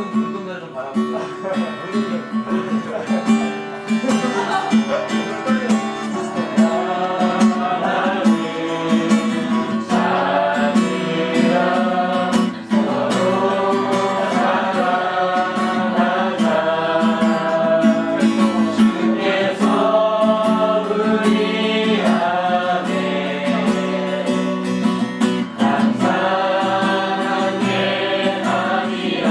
눈동자를 좀 바라보자. 항상 함께 하리라.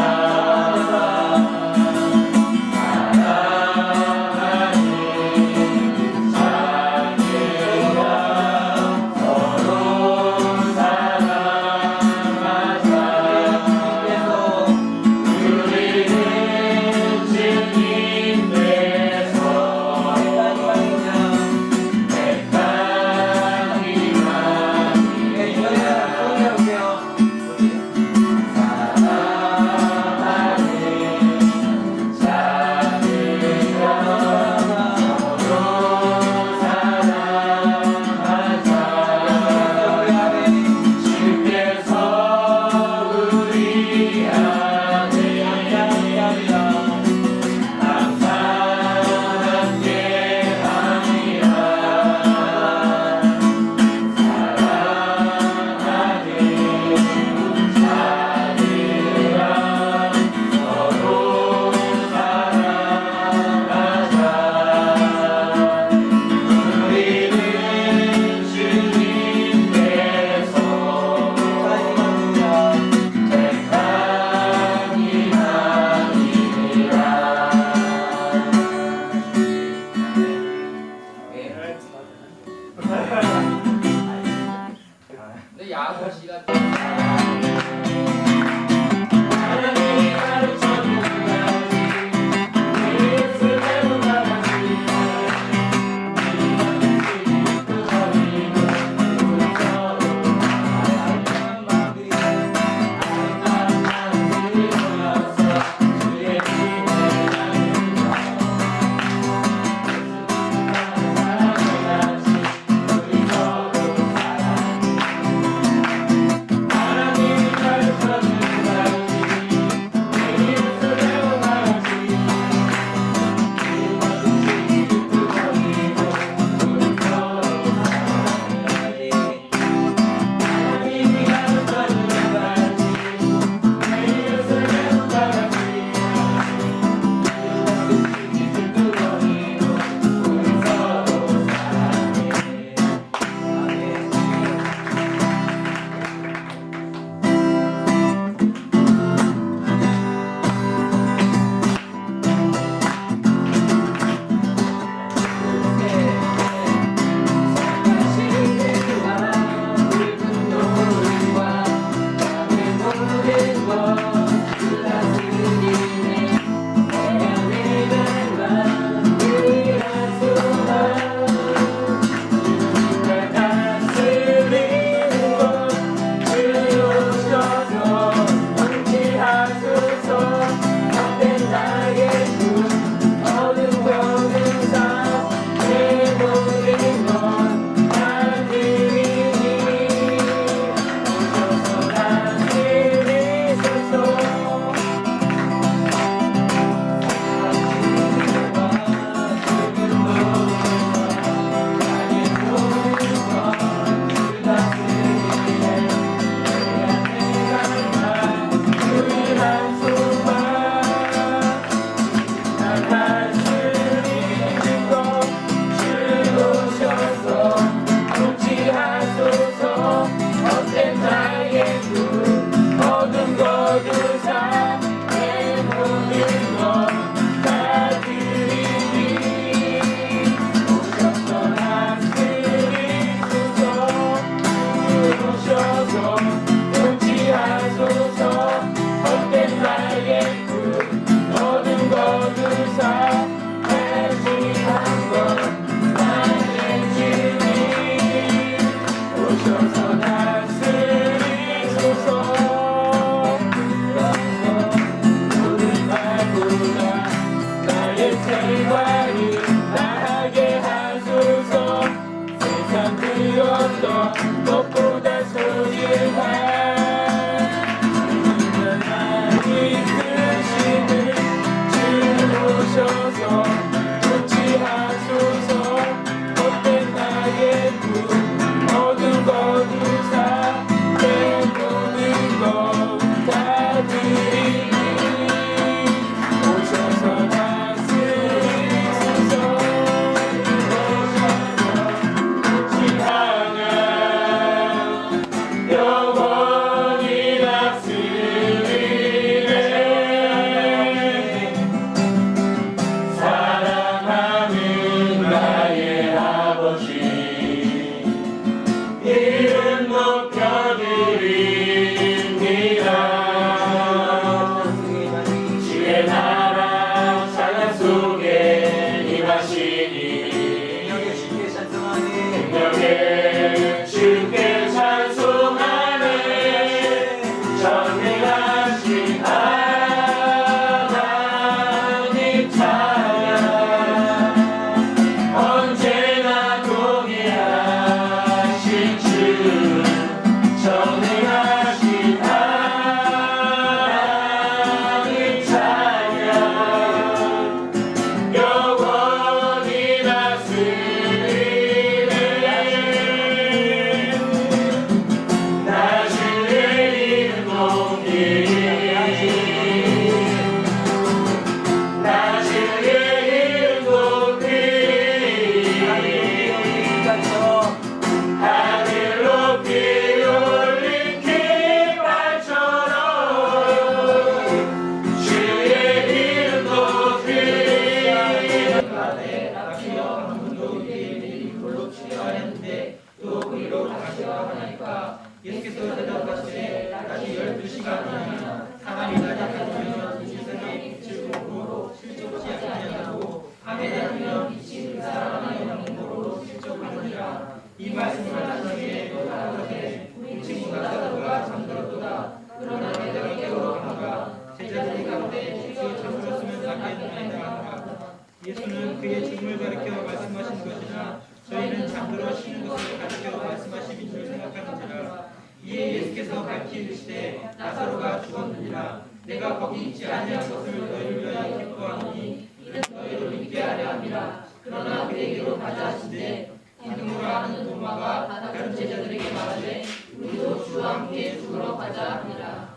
가리켜 말씀하신 것이나 저희는 잠들어 쉬는 것을 가리켜 말씀하심인 줄 생각하는지라. 이에 예수께서 밝히 이르시되 나사로가 죽었느니라. 내가 거기 있지 아니한 것을 너희를 위하여 기뻐하노니 이는 너희로 믿게 하려 함이라. 그러나 그에게로 가자 하시되 디두모라 하는 도마가 다른 제자들에게 말하되 우리도 주와 함께 죽으러 가자 하니라.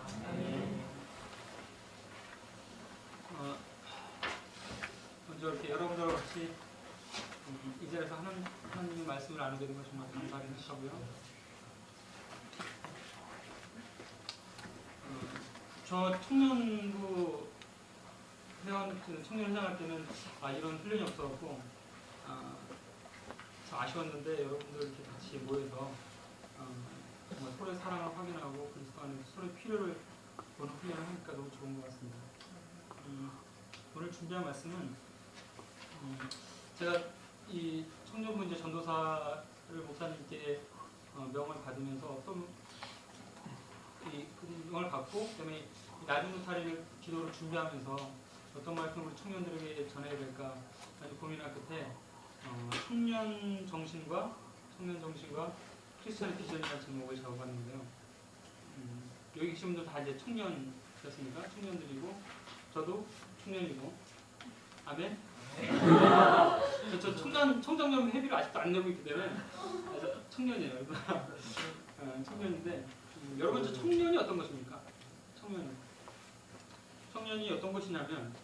먼저 이렇게 여러분들과 같이 이 자리에서 하나님의 말씀을 나누게 된 것 정말 감사하게 생각하고요. 저 청년부 회원 청년 회장할 때는 이런 훈련이 없었고 참 아쉬웠는데 여러분들 이렇게 같이 모여서 정말 서로의 사랑을 확인하고 그리스도 안에서 서로의 필요를 보는 훈련을 하니까 너무 좋은 것 같습니다. 오늘 준비한 말씀은 제가 이 청년부 이제 전도사를 목사님께 명을 받으면서 어떤 이 명을 받고 그다음에 나중 노타리를 기도로 준비하면서 어떤 말씀을 우리 청년들에게 전해야 될까 아주 고민할 끝에 청년 정신과 크리스천 비전이라는 제목을 잡아봤는데요. 여기 계신 분들 다 이제 청년이었습니까? 청년들이고 저도 청년이고 아멘. 저 청장년 회비를 아직도 안 내고 있기 때문에 청년이에요. 청년인데 여러분 저 청년이 어떤 것입니까? 청년이 어떤 것이냐면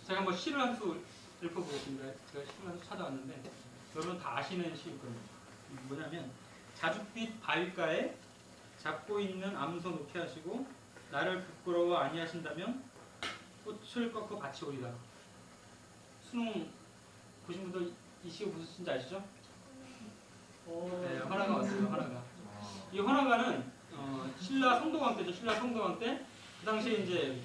제가 한번 시를 한 수 읽어보겠습니다. 제가 시를 한 수 찾아왔는데 여러분 다 아시는 시일 겁니다. 뭐냐면 자줏빛 바위가에 잡고 있는 암소 놓게 하시고 나를 부끄러워 아니하신다면 꽃을 꺾어 바치오리다. 수능 보신 분들 이 시가 무슨 시인지 아시죠? 네, 화나가 왔어요. 화나가. 이 화나가는 신라 성도강 때죠. 신라 성도강 때 그 당시에 이제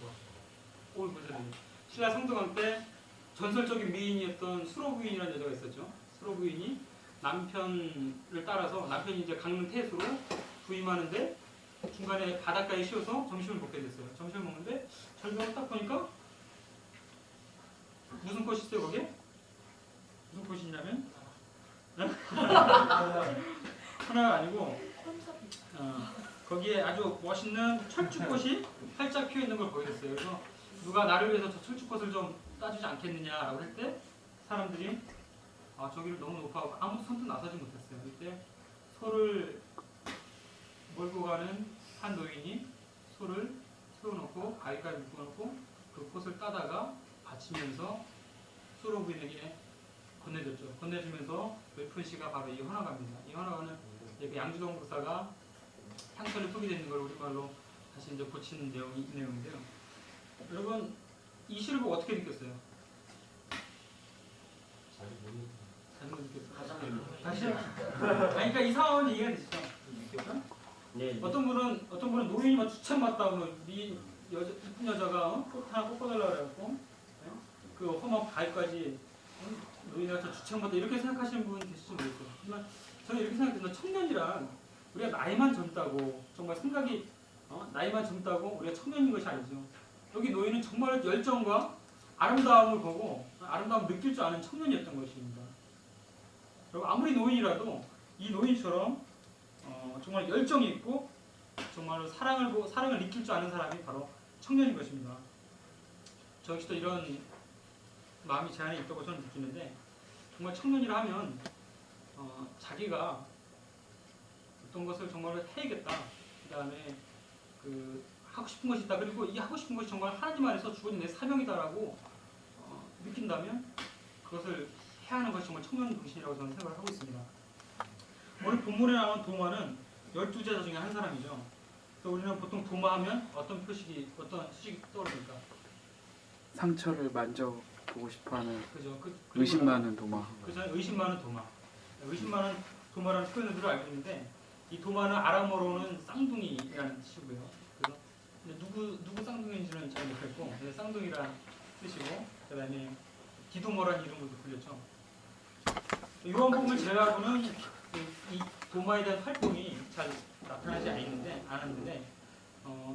신라 성도강 때 전설적인 미인이었던 수로 부인이라는 여자가 있었죠. 수로 부인이 남편을 따라서 남편이 이제 강릉 태수로 부임하는데 중간에 바닷가에 쉬어서 점심을 먹게 됐어요. 점심을 먹는데 절벽을 딱 보니까 무슨 꽃이 있어요 거기에? 무슨 꽃이 있냐면 하나가 아니고 거기에 아주 멋있는 철쭉꽃이 활짝 피어 있는 걸 보게 됐어요. 그래서 누가 나를 위해서 저 철쭉꽃을 좀 따주지 않겠느냐라고 할 때 사람들이 저기를 너무 높아하고 아무도 손도 나서지 못했어요. 그때 소를 몰고 가는 한 노인이 소를 세워놓고 바위가에 묶어놓고 그 꽃을 따다가 바치면서 수로 부인에게 건네줬죠. 건네주면서 읊은 시가 바로 이 헌화가입니다. 이 헌화가는 양주동 부사가 상처를 푸게 되는 걸 우리말로 다시 이제 고치는 내용인데요. 여러분 이 시를 보고 어떻게 느꼈어요? 잘못 느꼈어요. 다시요? 그러니까 이 상황은 이해가 되시죠? 네. 어떤 분은 노인이 막 추천받다고 이쁜 여자가 꽃 하나 꽂아달라고 그래갖고 그 험한 바위까지 노인이 저 추천받다 이렇게 생각하시는 분 계실지 모르겠어요. 하지만 저는 이렇게 생각합니다. 청년이란 우리가 나이만 젊다고 정말 생각이 나이만 젊다고 우리가 청년인 것이 아니죠. 여기 노인은 정말 열정과 아름다움을 보고 아름다움을 느낄 줄 아는 청년이었던 것입니다. 그리고 아무리 노인이라도 이 노인처럼 정말 열정이 있고 정말 사랑을 느낄 줄 아는 사람이 바로 청년인 것입니다. 저 역시도 이런 마음이 제 안에 있다고 저는 느끼는데 정말 청년이라 하면 자기가 어떤 것을 정말 해야겠다. 그 다음에 하고 싶은 것이 있다. 그리고 이 하고 싶은 것이 정말 하나님 안에서 주어진 내 사명이다라고 느낀다면 그것을 해야 하는 것이 정말 청년 정신이라고 저는 생각을 하고 있습니다. 오늘 본문에 나온 도마는 12제자 중에 한 사람이죠. 그래서 우리는 보통 도마하면 어떤 수식이 떠오릅니까? 상처를 만져보고 싶어하는 그죠? 의심 많은 도마. 그죠? 의심 많은 도마. 의심 많은 도마라는 표현으로 알고 있는데 이 도마는 아람어로는 쌍둥이라는 뜻이고요. 그래서 누구 쌍둥이인지는 잘 모르겠고 쌍둥이라는 뜻이고 그다음에 디두모라는 이름으로 불렸죠. 요한복음을 제외하고는 이 도마에 대한 활동이 잘 나타나지 않았는데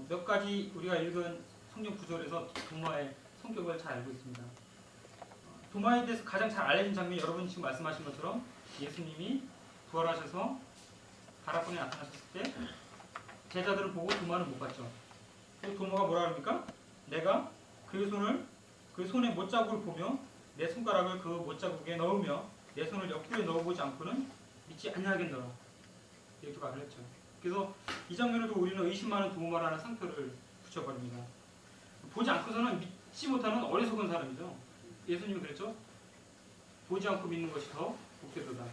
몇 가지 우리가 읽은 성경 구절에서 도마의 성격을 잘 알고 있습니다. 도마에 대해서 가장 잘 알려진 장면이 여러분이 지금 말씀하신 것처럼 예수님이 부활하셔서 다락방에 나타나셨을 때 제자들을 보고 도마는 못 봤죠. 그리고 도마가 뭐라 합니까? 내가 그 손의 못자국을 보며 내 손가락을 그 못자국에 넣으며 내 손을 옆구리에 넣어보지 않고는 믿지 아니하겠노라. 이렇게 말을 했죠. 그래서 이 장면을 두고 우리는 의심 많은 도마라는 상표를 붙여버립니다. 보지 않고서는 믿지 못하는 어리석은 사람이죠. 예수님이 그랬죠. 보지 않고 믿는 것이 더 복되도다.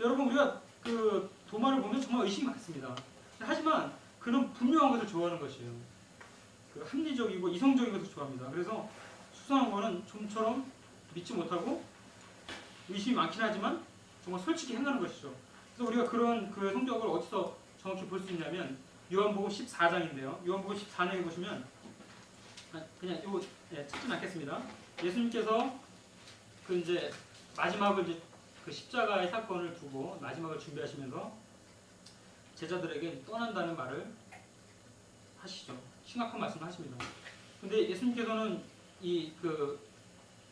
여러분 우리가 그 도마를 보면 정말 의심이 많습니다. 하지만 그는 분명한 것을 좋아하는 것이에요. 그 합리적이고 이성적인 것을 좋아합니다. 그래서 수상한 거는 좀처럼 믿지 못하고 의심이 많긴 하지만 정말 솔직히 행하는 것이죠. 그래서 우리가 그런 그 성격을 어디서 정확히 볼 수 있냐면 요한복음 14장인데요. 요한복음 14장에 보시면 그냥 이거 찾진 않겠습니다. 예수님께서 그 이제 마지막을 이제 그 십자가의 사건을 두고 마지막을 준비하시면서 제자들에게 떠난다는 말을 하시죠. 심각한 말씀을 하십니다. 근데 예수님께서는 이 그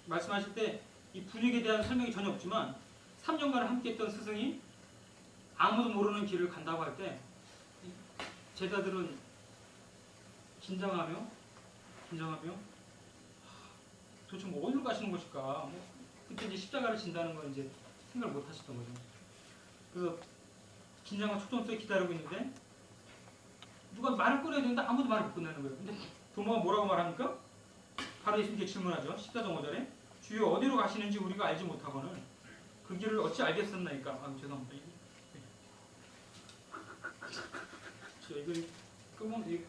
말씀하실 때 이 분위기에 대한 설명이 전혀 없지만 3년간 함께했던 스승이 아무도 모르는 길을 간다고 할 때 제자들은 긴장하며 도대체 뭐 어디로 가시는 것일까? 그때 이제 십자가를 진다는 건 이제 생각을 못 하셨던 거죠. 그래서 긴장과 초점 속에 기다리고 있는데 누가 말을 꺼내야 되는데 아무도 말을 못 꺼내는 거예요. 근데 도마가 뭐라고 말합니까? 바로 예수님께 질문하죠. 14장 5절에 주여 어디로 가시는지 우리가 알지 못하고는 그 길을 어찌 알겠었나이까? 아 죄송합니다. 이거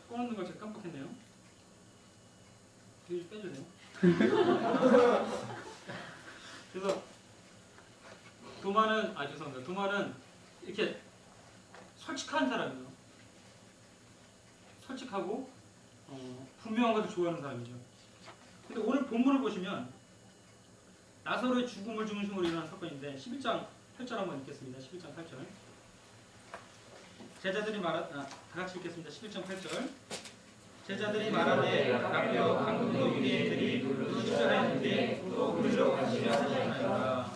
꺼놓는 걸 제가 깜빡했네요. 이거 좀 빼주세요. 그래서 도마는 이렇게 솔직한 사람이에요. 솔직하고 분명한 것을 좋아하는 사람이죠. 근데 오늘 본문을 보시면 나사로의 죽음을 중심으로 일어난 사건인데 11장 8절 한번 읽겠습니다. 11장 8절. 제자들이 다 같이 읽겠습니다. 11장 8절. 제자들이 말하되 라피어 방금도 유대인들이 누구 십자가했는데 또 우리로 가시려 하시나이까.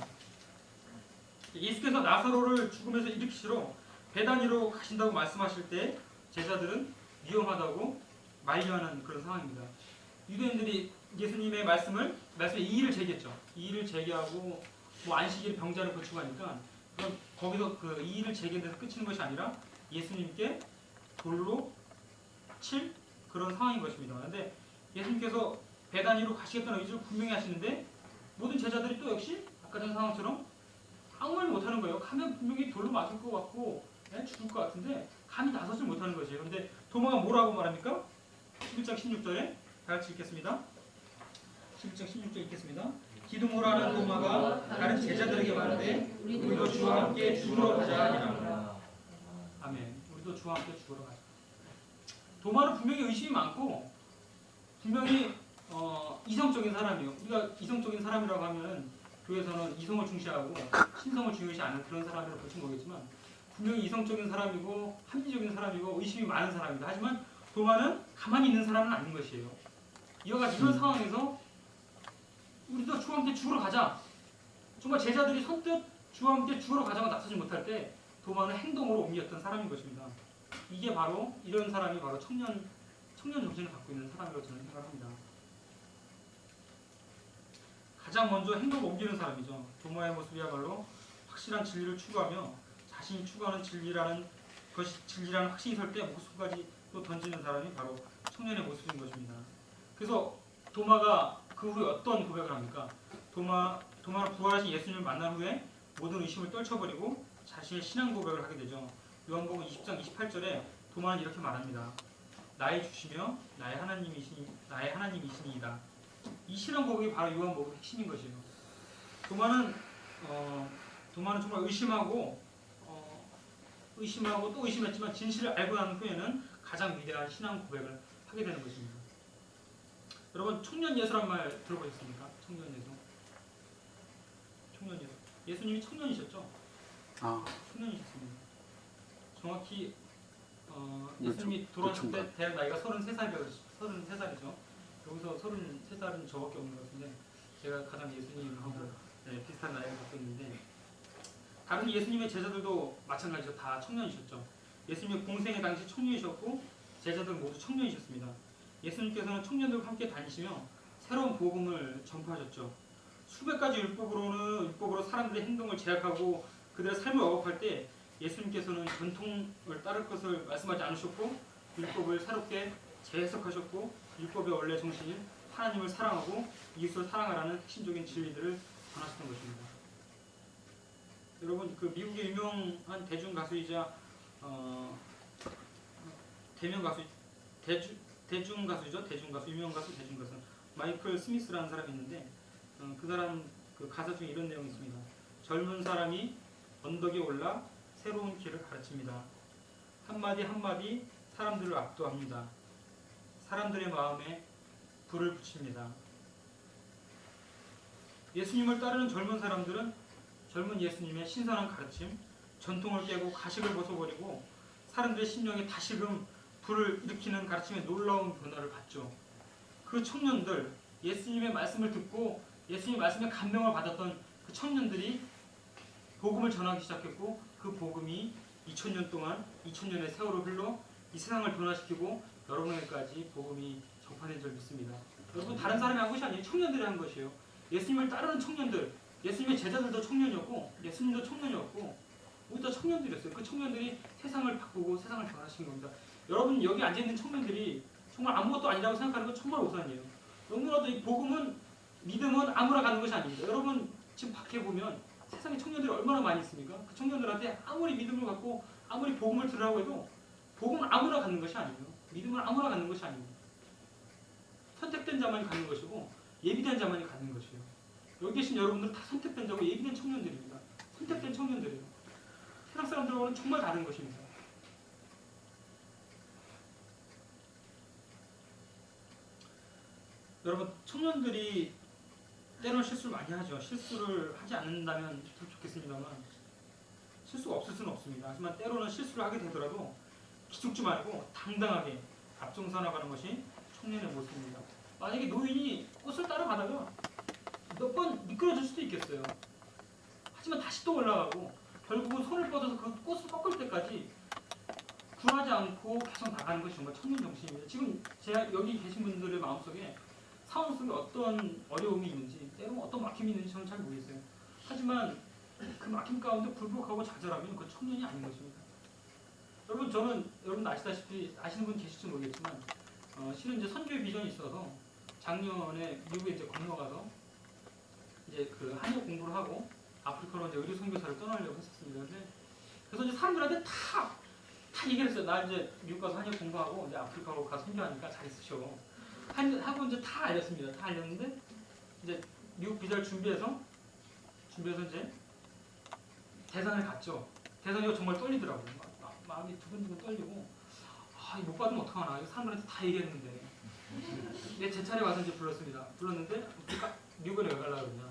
예수께서 나사로를 죽음에서 일으키시러 베다니로 가신다고 말씀하실 때 제자들은 위험하다고 만류하는 그런 상황입니다. 유대인들이 예수님의 말씀에 이의를 제기했죠. 이의를 제기하고 뭐 안식일 병자를 고치고 하니까 그럼 거기서 그 이의를 제기한 데서 끝이는 것이 아니라 예수님께 돌로 칠 그런 상황인 것입니다. 그런데 예수님께서 베다니로 가시겠다는 의지를 분명히 하시는데 모든 제자들이 또 역시 아까 전 상황처럼 아무 말 못하는 거예요. 가면 분명히 돌로 맞을 것 같고 죽을 것 같은데 감히 나서질 못하는 것이에요. 그런데 도마가 뭐라고 말합니까? 11장 16절에 다 같이 읽겠습니다. 11장 16절 읽겠습니다. 디두모라는 도마가 다른 제자들에게 말하되 우리도 주와 함께 죽으러 가자 하니라. 아멘. 우리도 주와 함께 죽으러 가자. 도마는 분명히 의심이 많고 분명히 이성적인 사람이에요. 우리가 이성적인 사람이라고 하면 교회에서는 이성을 중시하고 신성을 중요시 않는 그런 사람으로 보신 거겠지만 분명히 이성적인 사람이고 합리적인 사람이고 의심이 많은 사람이다. 하지만 도마는 가만히 있는 사람은 아닌 것이에요. 이와 같이 이런 상황에서 우리도 주와 함께 죽으러 가자. 정말 제자들이 선뜻 주와 함께 죽으러 가자고 나서지 못할 때 도마는 행동으로 옮겼던 사람인 것입니다. 이게 바로 이런 사람이 바로 청년 정신을 갖고 있는 사람이라고 저는 생각합니다. 가장 먼저 행동을 옮기는 사람이죠. 도마의 모습이야말로 확실한 진리를 추구하며 자신이 추구하는 진리라는 확신이 설 때 목숨까지 또 던지는 사람이 바로 청년의 모습인 것입니다. 그래서 도마가 그 후에 어떤 고백을 합니까? 도마는 부활하신 예수님을 만난 후에 모든 의심을 떨쳐버리고 자신의 신앙 고백을 하게 되죠. 요한복음 20장 28절에 도마는 이렇게 말합니다. 나의 주시며 나의 하나님이시니이다. 이 신앙 고백이 바로 요한복음의 핵심인 것이에요. 도마는 정말 의심하고 또 의심했지만 진실을 알고 난 후에는 가장 위대한 신앙 고백을 하게 되는 것입니다. 여러분 청년 예수란 말 들어보셨습니까? 청년 예수. 예수님이 청년이셨죠? 청년이셨습니다. 정확히 예수님이 돌아오실 때 대략 나이가 33살이죠. 여기서 33살은 저밖에 없는 것 같은데 제가 가장 예수님하고 비슷한 나이를 갖고 있는데 다른 예수님의 제자들도 마찬가지로 다 청년이셨죠. 예수님의 공생의 당시 청년이셨고 제자들 모두 청년이셨습니다. 예수님께서는 청년들과 함께 다니시며 새로운 복음을 전파하셨죠. 수백 가지 율법으로 사람들의 행동을 제약하고 그들의 삶을 억압할 때 예수님께서는 전통을 따를 것을 말씀하지 않으셨고 율법을 새롭게 재해석하셨고 율법의 원래 정신인 하나님을 사랑하고 이웃을 사랑하라는 핵심적인 진리들을 전하셨던 것입니다. 여러분 그 미국의 유명한 대중 가수이자 대중 가수죠. 유명 가수 마이클 스미스라는 사람이 있는데 그 사람 그 가사 중에 이런 내용이 있습니다. 젊은 사람이 언덕에 올라 새로운 길을 가르칩니다. 한마디 한마디 사람들을 압도합니다. 사람들의 마음에 불을 붙입니다. 예수님을 따르는 젊은 사람들은 젊은 예수님의 신선한 가르침, 전통을 깨고 가식을 벗어버리고 사람들의 심령에 다시금 불을 일으키는 가르침의 놀라운 변화를 받죠. 그 청년들, 예수님의 말씀을 듣고 예수님의 말씀에 감명을 받았던 그 청년들이 복음을 전하기 시작했고 그 복음이 2000년 동안 2000년의 세월을 흘러 이 세상을 변화시키고 여러분에게까지 복음이 전파된 줄 믿습니다. 여러분 다른 사람이 한 것이 아니에요. 청년들이 한 것이에요. 예수님을 따르는 청년들, 예수님의 제자들도 청년이었고 예수님도 청년이었고 우리도 청년들이었어요. 그 청년들이 세상을 바꾸고 세상을 변화시킨 겁니다. 여러분 여기 앉아있는 청년들이 정말 아무것도 아니라고 생각하는 건 정말 오산이에요. 너무나도 이 복음은 믿음은 아무나 가는 것이 아닙니다. 여러분 지금 밖에 보면 세상에 청년들이 얼마나 많이 있습니까? 그 청년들한테 아무리 믿음을 갖고 아무리 복음을 들으라고 해도 복음은 아무나 갖는 것이 아니에요. 믿음은 아무나 갖는 것이 아닙니다. 선택된 자만이 갖는 것이고 예비된 자만이 갖는 것이에요. 여기 계신 여러분들은 다 선택된 자고 예비된 청년들입니다. 선택된 청년들이에요. 세상 사람들하고는 정말 다른 것입니다. 여러분 청년들이 때로는 실수를 많이 하죠. 실수를 하지 않는다면 좀 좋겠습니다만 실수가 없을 수는 없습니다. 하지만 때로는 실수를 하게 되더라도 기죽지 말고 당당하게 앞장서 나가는 것이 청년의 모습입니다. 만약에 노인이 꽃을 따라가다가 몇 번 미끄러질 수도 있겠어요. 하지만 다시 또 올라가고 결국은 손을 뻗어서 그 꽃을 꺾을 때까지 굴하지 않고 계속 나가는 것이 정말 청년 정신입니다. 지금 제가 여기 계신 분들의 마음속에 상황 속에 어떤 어려움이 있는지 때로는 어떤 막힘이 있는지 저는 잘 모르겠어요. 하지만 그 막힘 가운데 굴복하고 좌절하면 그 청년이 아닌 것입니다. 여러분 저는 여러분 아시다시피 아시는 분 계실지 모르겠지만 실은 이제 선교의 비전이 있어서 작년에 미국에 이제 건너가서 이제 그 한국 공부를 하고 아프리카로 이제 의료 선교사를 떠나려고 했었습니다. 그래서 이제 사람들한테 다 얘기를 했어요. 나 이제 미국 가서 한국 공부하고 이제 아프리카로 가서 선교하니까 잘 있으셔. 하고 이제 다 알렸습니다. 다 알렸는데 이제 미국 비자를 준비해서 이제 대산을 갔죠. 대산이가 정말 떨리더라고요. 마음이 두근두근 떨리고 못 받으면 어떡하나. 이거 사람들한테 다 얘기했는데 제 차례 와서 이제 불렀습니다. 불렀는데 미국에 왜 가려고 그러냐.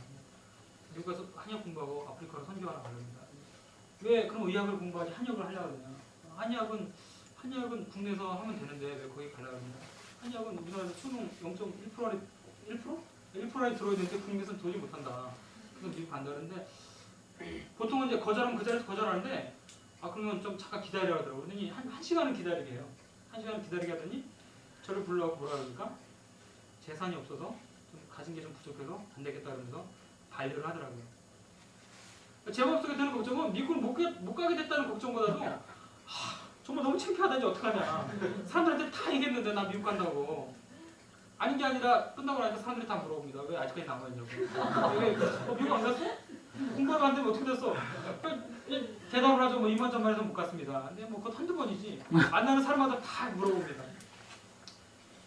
미국 가서 한의학 공부하고 아프리카로 선교하러 가려합니다. 왜 그럼 의학을 공부하지 한의학을 하려고 그러냐. 한의학은 국내에서 하면 되는데 왜 거기 가려고 합니다. 한의학은 우리나라에서 수능 1%에 들어야 되는데 국내에서는 도저히 못한다. 그래서 미국 간다 그러는데 보통은 이제 거절하면 그 자리에서 거절하는데 그러면 좀 잠깐 기다리라고 하더라고요. 그러더니 한 시간을 기다리게 해요. 한 시간을 기다리게 하더니 저를 불러서 뭐라 그러니까 재산이 없어서 좀 가진 게 좀 부족해서 안 되겠다 그러면서 반려를 하더라고요. 제 마음속에 드는 걱정은 미국을 못 가게 됐다는 걱정보다도 정말 너무 창피하다. 이제 어떡하냐. 사람들한테 다 얘기했는데 나 미국 간다고. 아닌 게 아니라 끝나고 나니까 사람들이 다 물어봅니다. 왜 아직까지 남아있냐고. 왜 미국 안 갔어? 공부하러 안 되면 어떻게 됐어? 대답을 하죠. 이만저만해서 못 갔습니다. 근데 그것 한두 번이지. 만나는 사람마다 다 물어봅니다.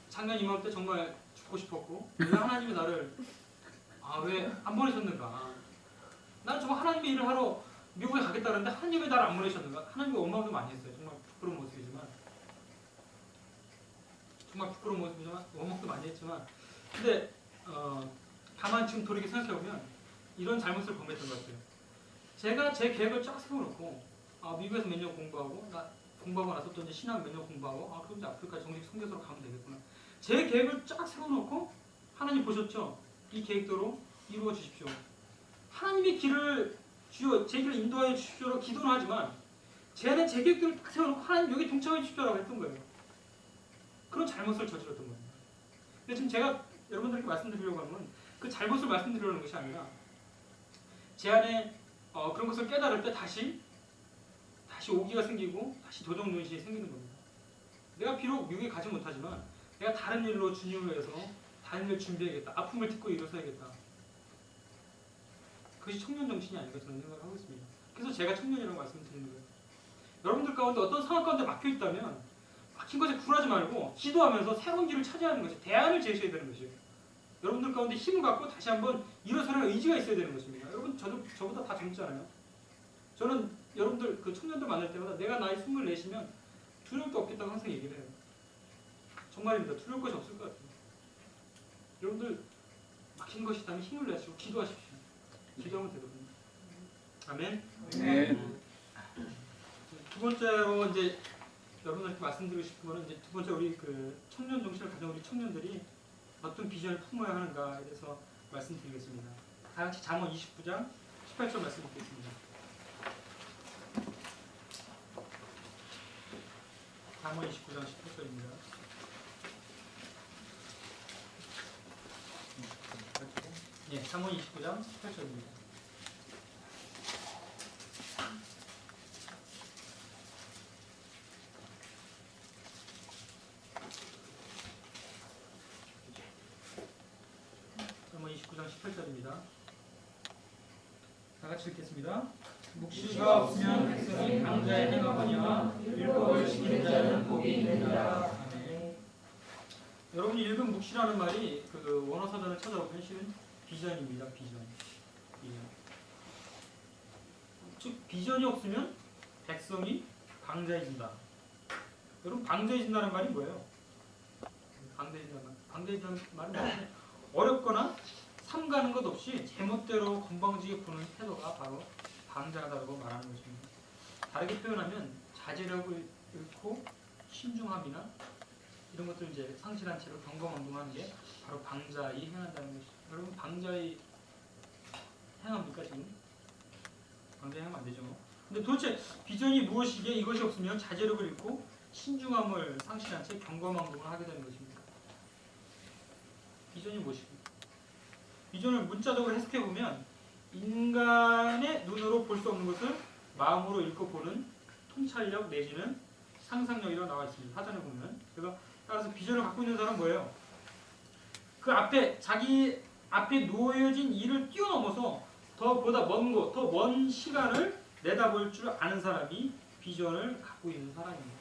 작년 이맘때 정말 죽고 싶었고 왜 하나님이 나를 왜 안 보내셨는가. 나는 정말 하나님의 일을 하러 미국에 가겠다 그랬는데 하나님이 나를 안 보내셨는가. 하나님이 원망도 많이 했어요. 정말 부끄러운 모습이지만 원망도 많이 했지만 근데 다만 지금 돌이켜 생각해보면 이런 잘못을 범했던 것 같아요. 제가 제 계획을 쫙 세워놓고 미국에서 몇 년 공부하고 나서 또 이제 신학 몇 년 공부하고 그럼 이제 아프리카 정식 선교사로 가면 되겠구나. 제 계획을 쫙 세워놓고 하나님 보셨죠? 이 계획대로 이루어 주십시오. 하나님의 길을 주여 제 길을 인도하여 주십시오라고 기도는 하지만 제 안에 제 계획들을 딱 세워놓고 하나님 여기 동참해 주십시오라고 했던 거예요. 그런 잘못을 저질렀던 겁니다. 근데 지금 제가 여러분들께 말씀드리려고 하는 건 그 잘못을 말씀드리려는 것이 아니라 제 안에 그런 것을 깨달을 때 다시 오기가 생기고 다시 도전의식이 생기는 겁니다. 내가 비록 미국에 가지 못하지만 내가 다른 일로 주님을 위해서 다른 일을 준비해야겠다. 아픔을 딛고 일어서야겠다. 그것이 청년 정신이 아닌가 저는 생각을 하고 있습니다. 그래서 제가 청년이라고 말씀드리는 거예요. 여러분들 가운데 어떤 상황 가운데 막혀 있다면 막힌 것에 굴하지 말고 기도하면서 새로운 길을 찾아야 하는 것이 대안을 제시해야 되는 것이에요. 여러분들 가운데 힘을 갖고 다시 한번 일어서는 의지가 있어야 되는 것입니다. 여러분 저보다 다 젊잖아요. 저는 여러분들 그 청년들 만날 때마다 내가 나이 24시면 두려울 게 없겠다고 항상 얘기를 해요. 정말입니다. 두려울 것이 없을 것 같아요. 여러분들 막힌 것이 있다면 힘을 내시고 기도하십시오. 기도하면 되거든요. 아멘. 네. 두 번째로 이제 여러분들께 말씀드리고 싶은 거는 이제 두 번째 우리 그 청년 정신을 가진 우리 청년들이 어떤 비전을 품어야 하는가에 대해서 말씀드리겠습니다. 다 같이 잠언 29장 18절 말씀 드리겠습니다. 잠언 29장 18절입니다. 예, 잠언 29장 18절입니다. 잠언 29장 18절입니다. 다 같이 읽겠습니다. 묵시가 없으면 백성이 강자의 행하거니와 율법을 지키는 자는 복이 있느니라. 아멘. 여러분이 읽은 묵시라는 말이 그 원어 사전을 찾아보면 실은 비전입니다. 비전. 즉 비전이 없으면 백성이 강자해진다. 여러분 강자해진다는 말이 뭐예요? 강자해진다는 말은 뭐냐면 어렵거나 삼가는 것 없이 제멋대로 건방지게 부는 태도가 바로 강자다라고 말하는 것입니다. 다르게 표현하면 자제력을 잃고 신중함이나 이런 것들 이제 상실한 채로 경거망동하는 게 바로 방자히 행한다는 것이죠. 여러분 방자히 행합니까 지금? 방자히 행하면 안 되죠. 근데 도대체 비전이 무엇이기에 이것이 없으면 자제력을 잃고 신중함을 상실한 채 경거망동을 하게 되는 것입니다. 비전이 무엇입니까? 비전을 문자적으로 해석해 보면 인간의 눈으로 볼 수 없는 것을 마음으로 읽고 보는 통찰력 내지는 상상력이라고 나와 있습니다. 사전에 보면. 그래서 따라서 비전을 갖고 있는 사람은 뭐예요? 그 앞에 자기 앞에 놓여진 일을 뛰어넘어서 더보다 먼 곳, 더 먼 시간을 내다볼 줄 아는 사람이 비전을 갖고 있는 사람입니다.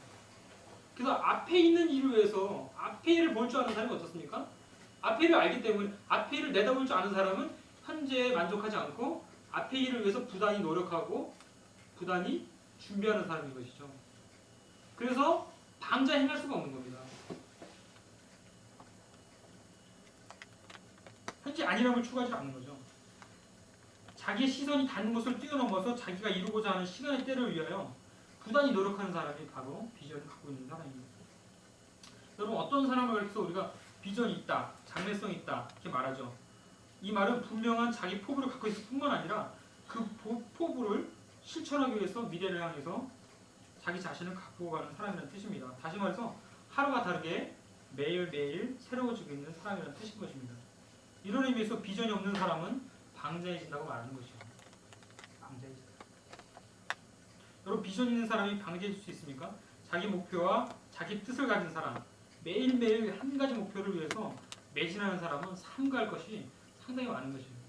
그래서 앞에 있는 일을 위해서 앞에 일을 볼 줄 아는 사람이 어떻습니까? 앞에 일을 알기 때문에 앞에 일을 내다볼 줄 아는 사람은 현재에 만족하지 않고 앞에 일을 위해서 부단히 노력하고 부단히 준비하는 사람인 것이죠. 그래서 방자 행할 수가 없는 겁니다. 현재 안일함을 추구하지 않는 거죠. 자기의 시선이 닿는 것을 뛰어넘어서 자기가 이루고자 하는 시간의 때를 위하여 부단히 노력하는 사람이 바로 비전을 갖고 있는 사람입니다. 여러분 어떤 사람을 가리켜서 우리가 비전이 있다, 장래성이 있다 이렇게 말하죠. 이 말은 분명한 자기 포부를 갖고 있을 뿐만 아니라 그 포부를 실천하기 위해서 미래를 향해서 자기 자신을 갖고 가는 사람이라는 뜻입니다. 다시 말해서 하루가 다르게 매일매일 새로워지고 있는 사람이라는 뜻인 것입니다. 이런 의미에서 비전이 없는 사람은 방자해진다고 말하는 것이죠. 방자해진다. 여러분 비전 있는 사람이 방자해질 수 있습니까? 자기 목표와 자기 뜻을 가진 사람, 매일매일 한 가지 목표를 위해서 매진하는 사람은 삼가할 것이 상당히 많은 것입니다.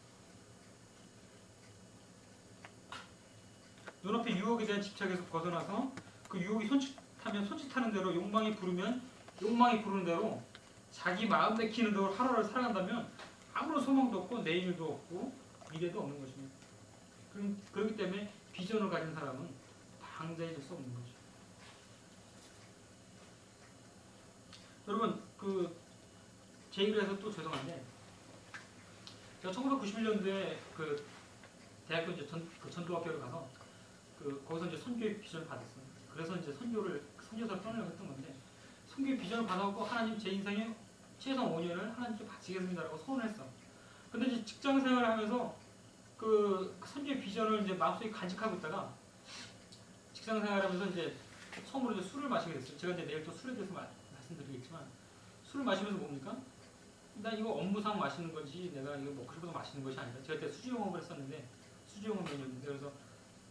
눈앞의 유혹에 대한 집착에서 벗어나서 그 유혹이 손짓하면 손짓하는 대로 욕망이 부르면 욕망이 부르는 대로 자기 마음 내키는 대로 하루를 살아간다면 아무런 소망도 없고 내일도 없고 미래도 없는 것입니다. 그렇기 때문에 비전을 가진 사람은 방자해질 수 없는 거죠. 여러분 제 얘기를 해서 또 죄송한데 제가 1991년도에 그 대학교 이제 전도학교를 가서 거기서 이제 선교의 비전을 받았어요. 그래서 이제 선교사를 떠나려고 했던 건데 선교의 비전을 받아갖고 하나님 제 인생에 최소 5년을 하나님께 바치겠습니다라고 소원을 했어. 근데 이제 직장 생활을 하면서 그 선주의 비전을 이제 마음속에 간직하고 있다가 직장 생활하면서 이제 처음으로 이제 술을 마시게 됐어요. 제가 이제 내일 또 술에 대해서 말씀드리겠지만 술을 마시면서 뭡니까? 난 이거 업무상 마시는 거지 내가 이거 먹고 싶어서 마시는 것이 아니라 제가 그때 수지영업을 했었는데 수지영업이었는데 그래서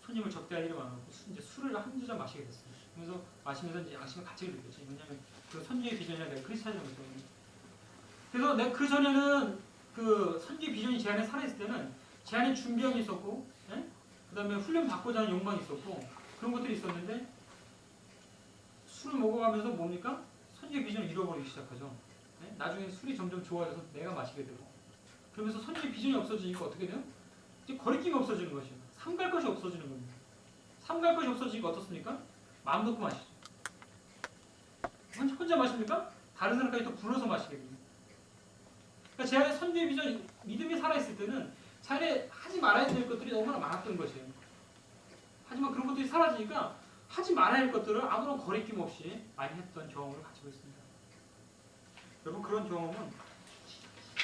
손님을 접대할 일이 많았고 이제 술을 한두 잔 마시게 됐어요. 그래서 마시면서 이제 양심의 가책을 느꼈지. 왜냐하면 그 선주의 비전이라 내가 크리스찬이었거든요. 그래서 내가 그 전에는 그 선주의 비전이 제 안에 살아있을 때는 제 안에 준비함이 있었고, 예? 그다음에 훈련 받고자 하는 욕망이 있었고 그런 것들이 있었는데 술을 먹어가면서 뭡니까? 선주의 비전을 잃어버리기 시작하죠. 예? 나중에 술이 점점 좋아져서 내가 마시게 되고 그러면서 선주의 비전이 없어지니까 어떻게 돼요? 이제 거리낌이 없어지는 것이에요. 삼갈 것이 없어지는 겁니다. 삼갈 것이 없어지니까 어떻습니까? 마음 놓고 마시죠. 혼자 마십니까? 다른 사람까지 또 불러서 마시게 됩니다. 그러니까 제 안에 선주의 비전, 믿음이 살아있을 때는 제 안에 하지 말아야 될 것들이 너무나 많았던 것이에요. 하지만 그런 것들이 사라지니까 하지 말아야 할 것들을 아무런 거리낌 없이 많이 했던 경험을 가지고 있습니다. 여러분 그런 경험은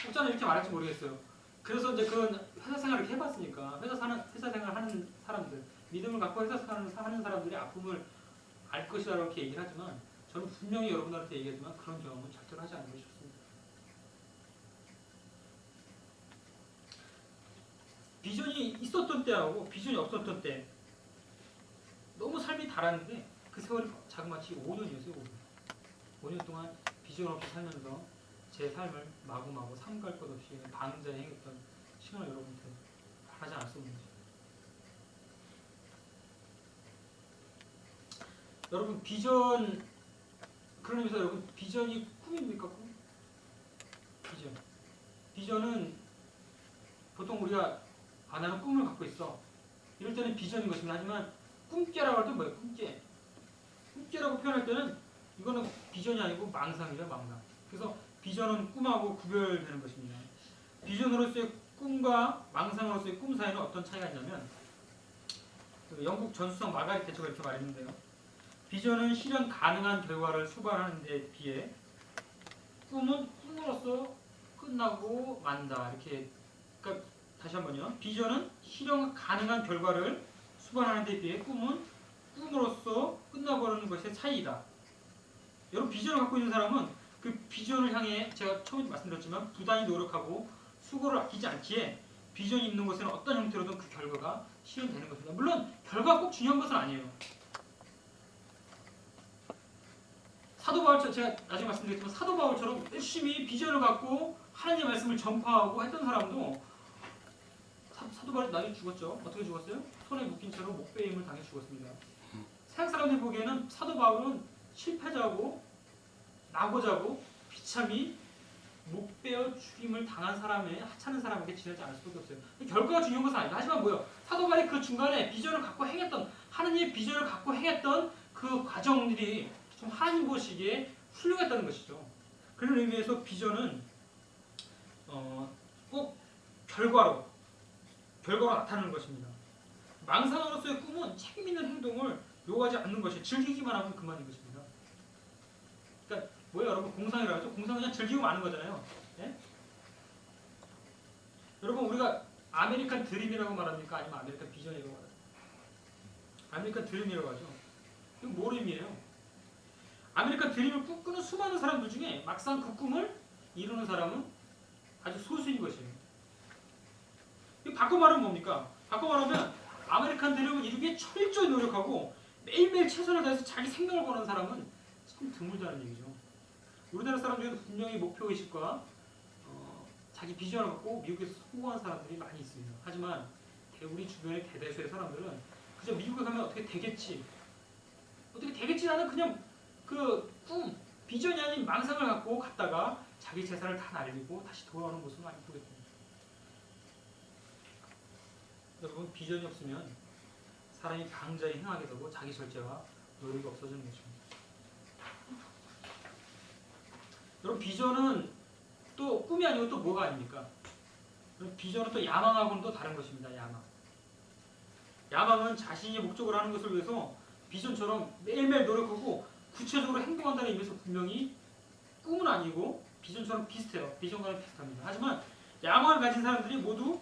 혹자는 이렇게 말할지 모르겠어요. 그래서 이제 그런 회사 생활을 이렇게 해봤으니까 회사 생활 하는 사람들 믿음을 갖고 회사 생활을 하는 사람들이 아픔을 알 것이라고 이렇게 얘기를 하지만 저는 분명히 여러분들한테 얘기하지만 그런 경험은 절대로 하지 않는 것이 좋습니다. 비전이 있었던 때하고 비전이 없었던 때 너무 삶이 달랐는데 그 세월이 자그마치 5년이었어요. 5년 동안 비전 없이 살면서 제 삶을 마구마구 삼갈 것 없이 방자에 행했던 시간을 여러분한테 바라지 않았습니다. 여러분 비전 그런 의미에서 여러분 비전이 꿈입니까? 꿈? 비전은 보통 우리가 나는 꿈을 갖고 있어 이럴 때는 비전인 것입니다. 하지만 꿈깨라고 할 때 뭐예요? 꿈깨라고 표현할 때는 이거는 비전이 아니고 망상이죠. 망상. 그래서 비전은 꿈하고 구별되는 것입니다. 비전으로서의 꿈과 망상으로서의 꿈 사이는 어떤 차이가 있냐면 영국 전수성 마가릿 대처가 이렇게 말했는데요. 비전은 실현 가능한 결과를 수반하는 데 비해 꿈은 꿈으로서 끝나고 만다. 이렇게 그러니까 다시 한번요. 비전은 실현 가능한 결과를 수반하는 데 비해 꿈은 꿈으로서 끝나버리는 것의 차이이다. 여러분 비전을 갖고 있는 사람은 그 비전을 향해 제가 처음에 말씀드렸지만 부단히 노력하고 수고를 아끼지 않기에 비전이 있는 것에는 어떤 형태로든 그 결과가 실현되는 것입니다. 물론 결과가 꼭 중요한 것은 아니에요. 사도 바울처럼 제가 나중에 말씀드리겠지만 사도 바울처럼 열심히 비전을 갖고 하나님의 말씀을 전파하고 했던 사람도 사도 바울이 나중에 죽었죠. 어떻게 죽었어요? 손에 묶인 채로 목베임을 당해 죽었습니다. 세상 사람들이 보기에는 사도 바울은 실패자고 낙오자고 비참히 목베어 죽임을 당한 사람의 하찮은 사람에게 지나지 않을 수밖에 없어요. 결과가 중요한 것은 아니다. 하지만 뭐예요? 사도 바울이 그 중간에 비전을 갖고 행했던 하나님의 비전을 갖고 행했던 그 과정들이 좀 하나님 보시기에 훌륭했다는 것이죠. 그런 의미에서 비전은 꼭 결과로 나타나는 것입니다. 망상으로서의 꿈은 책임있는 행동을 요구하지 않는 것이 즐기기만 하면 그만인 것입니다. 그러니까 뭐예요 여러분? 공상이라고 하죠? 공상은 그냥 즐기고 마는 거잖아요. 예? 여러분 우리가 아메리칸 드림이라고 말합니까? 아니면 아메리칸 비전이라고 말합니까? 아메리칸 드림이라고 하죠. 이건 뭘 의미해요? 아메리칸 드림을 꿈꾸는 수많은 사람들 중에 막상 그 꿈을 이루는 사람은 아주 소수인 것이에요. 바꿔 말하면 뭡니까? 바꿔 말하면 아메리칸 드림을 이루기에 철저히 노력하고 매일매일 최선을 다해서 자기 생명을 거는 사람은 참 드물다는 얘기죠. 우리나라 사람 중에도 분명히 목표의식과 자기 비전을 갖고 미국에서 성공한 사람들이 많이 있습니다. 하지만 우리 주변의 대다수의 사람들은 그저 미국에 가면 어떻게 되겠지 하는 그냥 그 꿈, 비전이 아닌 망상을 갖고 갔다가 자기 재산을 다 날리고 다시 돌아오는 모습을 많이 보게 됩니다. 여러분 비전이 없으면 사람이 방자에 행하게 되고 자기 절제와 노력이 없어지는 것입니다. 여러분 비전은 또 꿈이 아니고 또 뭐가 아닙니까? 비전은 또 야망하고는 또 다른 것입니다. 야망은 자신이 목적으로 하는 것을 위해서 비전처럼 매일매일 노력하고 구체적으로 행동한다는 의미에서 분명히 꿈은 아니고 비전처럼 비슷해요. 비전과는 비슷합니다. 하지만 야망을 가진 사람들이 모두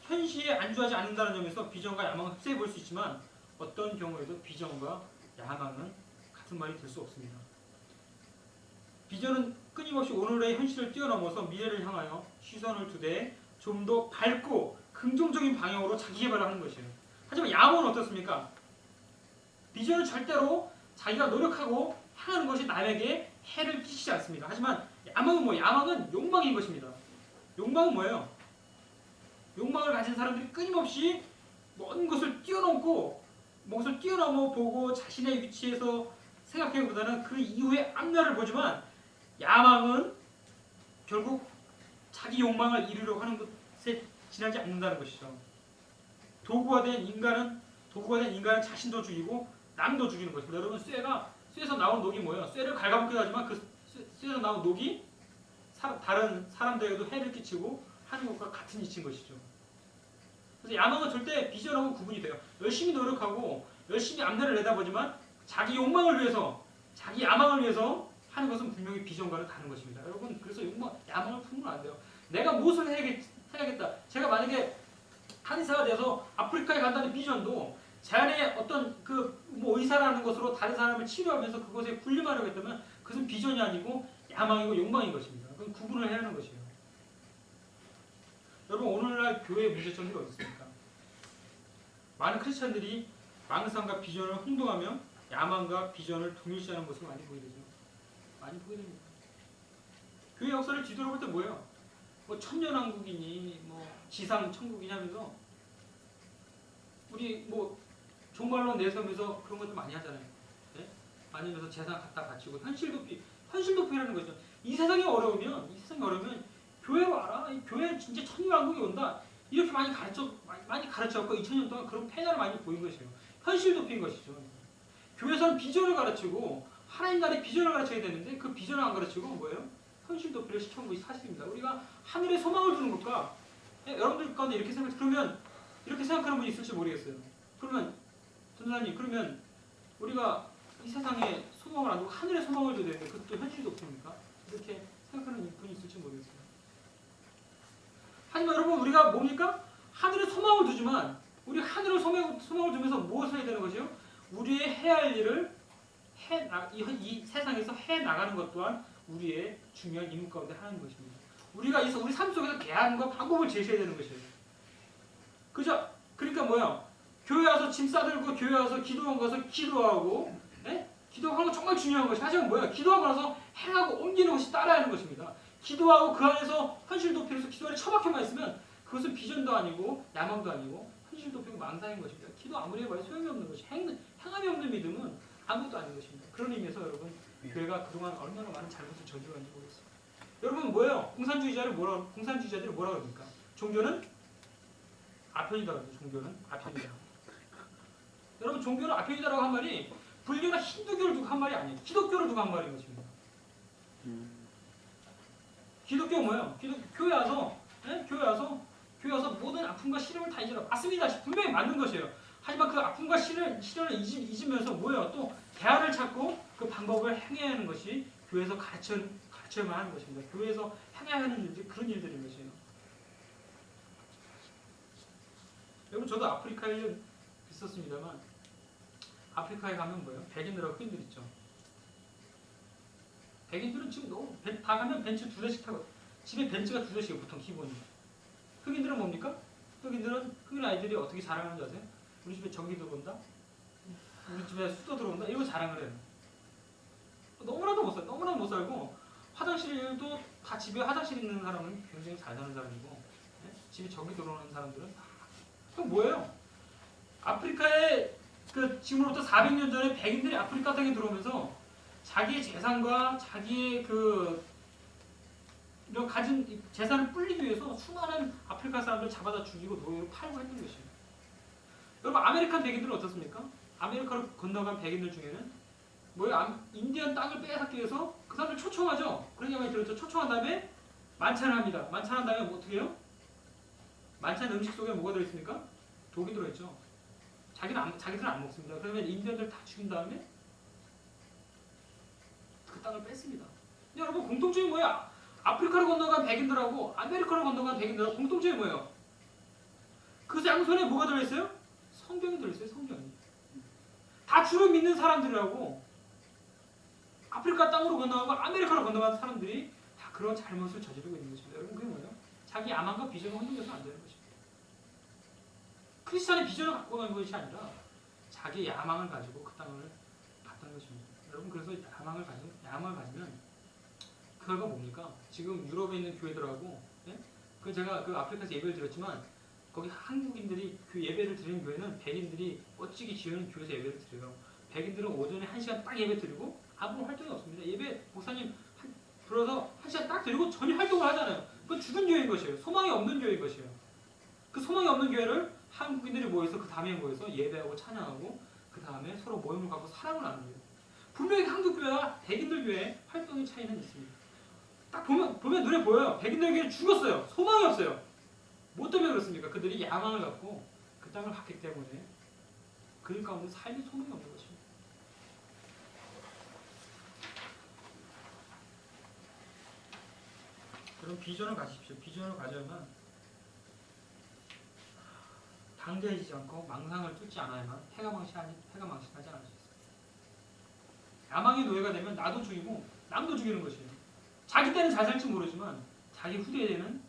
현실에 안주하지 않는다는 점에서 비전과 야망을 흡사해 볼 수 있지만 어떤 경우에도 비전과 야망은 같은 말이 될 수 없습니다. 비전은 끊임없이 오늘의 현실을 뛰어넘어서 미래를 향하여 시선을 두되 좀 더 밝고 긍정적인 방향으로 자기 개발을 하는 것이에요. 하지만 야망은 어떻습니까? 비전은 절대로 자기가 노력하고 향하는 것이 남에게 해를 끼치지 않습니다. 하지만 야망은 뭐예요? 야망은 욕망인 것입니다. 욕망은 뭐예요? 욕망을 가진 사람들이 끊임없이 먼 것을 뛰어넘고 무엇을 뛰어넘어 보고 자신의 위치에서 생각하기보다는 그 이후의 앞날을 보지만 야망은 결국 자기 욕망을 이루려고 하는 것에 지나지 않는다는 것이죠. 도구가 된 인간은 자신도 죽이고 남도 죽이는 것입니다. 여러분 쇠에서 나온 녹이 뭐예요? 쇠를 갉아먹기도 하지만 그 쇠에서 나온 녹이 다른 사람들에게도 해를 끼치고 하는 것과 같은 이치인 것이죠. 그래서 야망은 절대 비전하고 구분이 돼요. 열심히 노력하고 열심히 앞날을 내다보지만 자기 욕망을 위해서 자기 야망을 위해서 하는 것은 분명히 비전과는 다른 것입니다. 여러분 그래서 야망을 품으면 안 돼요. 내가 무엇을 해야겠다. 제가 만약에 한의사가 돼서 아프리카에 간다는 비전도 제 안에 어떤 의사라는 것으로 다른 사람을 치료하면서 그것에 군림하려고 했다면 그것은 비전이 아니고 야망이고 욕망인 것입니다. 그건 구분을 해야 하는 것이에요. 여러분 오늘날 교회의 문제점이 어디 있습니까? 많은 크리스천들이 망상과 비전을 혼동하며 야망과 비전을 동일시하는 모습을 많이 보게 되죠. 많이 보게 됩니다. 교회 역사를 뒤돌아볼 때 뭐예요? 천년왕국이니 지상 천국이니 하면서 우리 종말론 내세우면서 그런 것들 많이 하잖아요. 네? 많이 하면서 재산 갖다 바치고 현실도피라는 거죠. 이 세상이 어려우면 교회로 와라. 교회 진짜 천년왕국이 온다. 이렇게 많이 가르쳤고 2000년 동안 그런 패널을 많이 보인 것이에요. 현실도피인 것이죠. 교회에서는 비전을 가르치고 하나님 나라의 비전을 가르쳐야 되는데 그 비전을 안 가르치고 뭐예요? 현실도피를 시켜온 것이 사실입니다. 우리가 하늘에 소망을 두는 것과 여러분들 가운데 이렇게 생각하는 분이 있을지 모르겠어요. 그러면 전사님 그러면 우리가 이 세상에 소망을 안 두고 하늘에 소망을 둬야 되는데 그것도 현실도피입니까? 이렇게 생각하는 분이 있을지 모르겠어요. 하지만 여러분 우리가 뭡니까? 하늘에 소망을 두지만 우리 하늘에 소망을 두면서 무엇을 해야 되는 것이요? 우리의 해야 할 일을 이 세상에서 해 나가는 것 또한 우리의 중요한 임무 가운데 하나인 것입니다. 우리 삶 속에서 대안과 방법을 제시해야 되는 것이에요. 그죠? 그러니까 뭐야? 교회 와서 짐 싸들고 교회 와서 기도원 가서 기도하고 기도하는 건 정말 중요한 것이 하지만 뭐야? 기도하고 나서 행하고 옮기는 것이 따라야 하는 것입니다. 기도하고 그 안에서 현실도피에서 기도 안에 처박혀만 있으면 그것은 비전도 아니고 야망도 아니고 현실도피고 망상인 것입니다. 기도 아무리 해봐야 소용이 없는 것이 행함이 없는 믿음은 아무것도 아닌 것입니다. 그런 의미에서 여러분 교회가 그동안 얼마나 많은 잘못을 저질렀는지 모르겠어요. 여러분 뭐예요? 공산주의자들이 뭐라 그럽니까? 종교는 아편이다. 종교는 아편이다. 여러분 종교는 아편이다라고 한 말이 불교나 힌두교를 두고 한 말이 아니에요. 기독교를 두고 한 말인 것입니다. 기독교 뭐예요? 교회 와서 모든 아픔과 시련을 다 잊으라. 맞습니다. 분명히 맞는 것이에요. 하지만 그 아픔과 시련을 잊으면서 뭐예요? 또 대안을 찾고 그 방법을 행해야 하는 것이 교회에서 가르쳐야만 하는 것입니다. 교회에서 행해야 하는 일들이 그런 일들인 것이에요. 여러분 저도 아프리카에 있었습니다만 아프리카에 가면 뭐예요? 백인들하고 흑인들 있죠. 백인들은 지금 다 가면 벤츠 2대씩 타고 집에 벤츠가 2대씩이에요. 보통 기본이. 흑인들은 뭡니까? 흑인 아이들이 어떻게 자랑하는지 아세요? 우리 집에 전기 들어온다? 우리 집에 수도 들어온다? 이거 자랑을 해요. 너무나도 못 살고 화장실도 다 집에 화장실 있는 사람은 굉장히 잘 사는 사람이고 집에 전기 들어오는 사람들은 다 그럼 뭐예요? 아프리카에 지금으로부터 400년 전에 백인들이 아프리카 땅에 들어오면서 자기의 재산과 자기의 이런 가진 재산을 불리기 위해서 수많은 아프리카 사람들 잡아다 죽이고 노예로 팔고 했는 것이에요. 여러분 아메리칸 백인들은 어떻습니까? 아메리카로 건너간 백인들 중에는 뭐예요? 인디언 땅을 빼앗기 위해서 그 사람들 초청하죠. 그런 얘기 많이 들었죠. 초청한 다음에 만찬을 합니다. 만찬한 다음에 어떻게 해요? 만찬 음식 속에 뭐가 들어있습니까? 독이 들어있죠. 자기들은 안 먹습니다. 그러면 인디언들 다 죽인 다음에 그 땅을 뺐습니다. 근데 여러분 공통점이 뭐야? 아프리카를 건너간 백인들하고 아메리카를 건너간 백인들하고 공통점이 뭐예요? 그 양손에 뭐가 들어있어요? 성경이 들어있어요. 성경이. 다 주를 믿는 사람들이라고. 아프리카 땅으로 건너가고 아메리카로 건너간 사람들이 다 그런 잘못을 저지르고 있는 것입니다. 여러분 그게 뭐예요? 자기 야망과 비전을 혼동해서는 안 되는 것입니다. 크리스찬의 비전을 갖고 가는 것이 아니라 자기 야망을 가지고 그 땅을 갔다는 것입니다. 여러분 그래서 야망을 가지면 그 결과 뭡니까? 지금 유럽에 있는 교회들하고 그 제가 그 아프리카에서 예배를 드렸지만 거기 한국인들이 그 예배를 드리는 교회는 백인들이 멋지게 지어놓은 교회에서 예배를 드려요. 백인들은 오전에 1시간 딱 예배 드리고 아무 활동이 없습니다. 예배 목사님 불러서 1시간 딱 드리고 전혀 활동을 하잖아요. 그건 죽은 교회인 것이에요. 소망이 없는 교회인 것이에요. 그 소망이 없는 교회를 한국인들이 모여서 그 다음에 모여서 예배하고 찬양하고 그 다음에 서로 모임을 갖고 사랑을 나누는 거예요. 분명히 한국 교회와 백인들 교회 활동의 차이는 있습니다. 딱 보면 눈에 보여요. 백인들 교회는 죽었어요. 소망이 없어요. 뭐 때문에 그렇습니까? 그들이 야망을 갖고 그 땅을 갔기 때문에 그 가운데 삶이 소망이 없는 것입니다. 그럼 비전을 가지십시오. 비전을 가져야만 당대해지지 않고 망상을 쫓지 않아야만 패가망신하지 않을 수 있어요. 야망의 노예가 되면 나도 죽이고 남도 죽이는 것이에요. 자기 때는 잘 살지 모르지만 자기 후대에는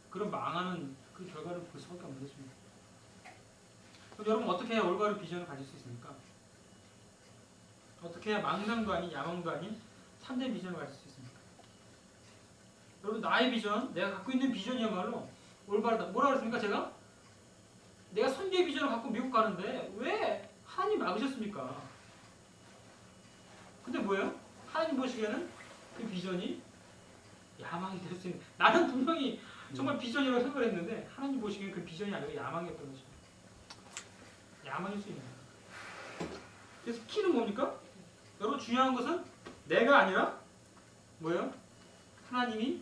그런 망하는 그 결과를 볼 수밖에 없는 것입니다. 그럼 여러분 어떻게 해야 올바른 비전을 가질 수 있습니까? 어떻게 해야 망상도 아닌 야망도 아닌 참된 비전을 가질 수 있습니까? 여러분 나의 비전, 내가 갖고 있는 비전이야말로 올바르다. 뭐라 그랬습니까? 내가 선교의 비전을 갖고 미국 가는데 왜 하나님 막으셨습니까? 근데 뭐예요? 하나님 보시기에는 그 비전이 야망이 될 수 있는, 나는 분명히 정말 비전이라고 생각을 했는데 하나님 보시기엔 그 비전이 아니라 야망이었던 것입니다. 야망일 수 있는 거예요. 그래서 키는 뭡니까? 여러분 중요한 것은 내가 아니라 뭐예요? 하나님이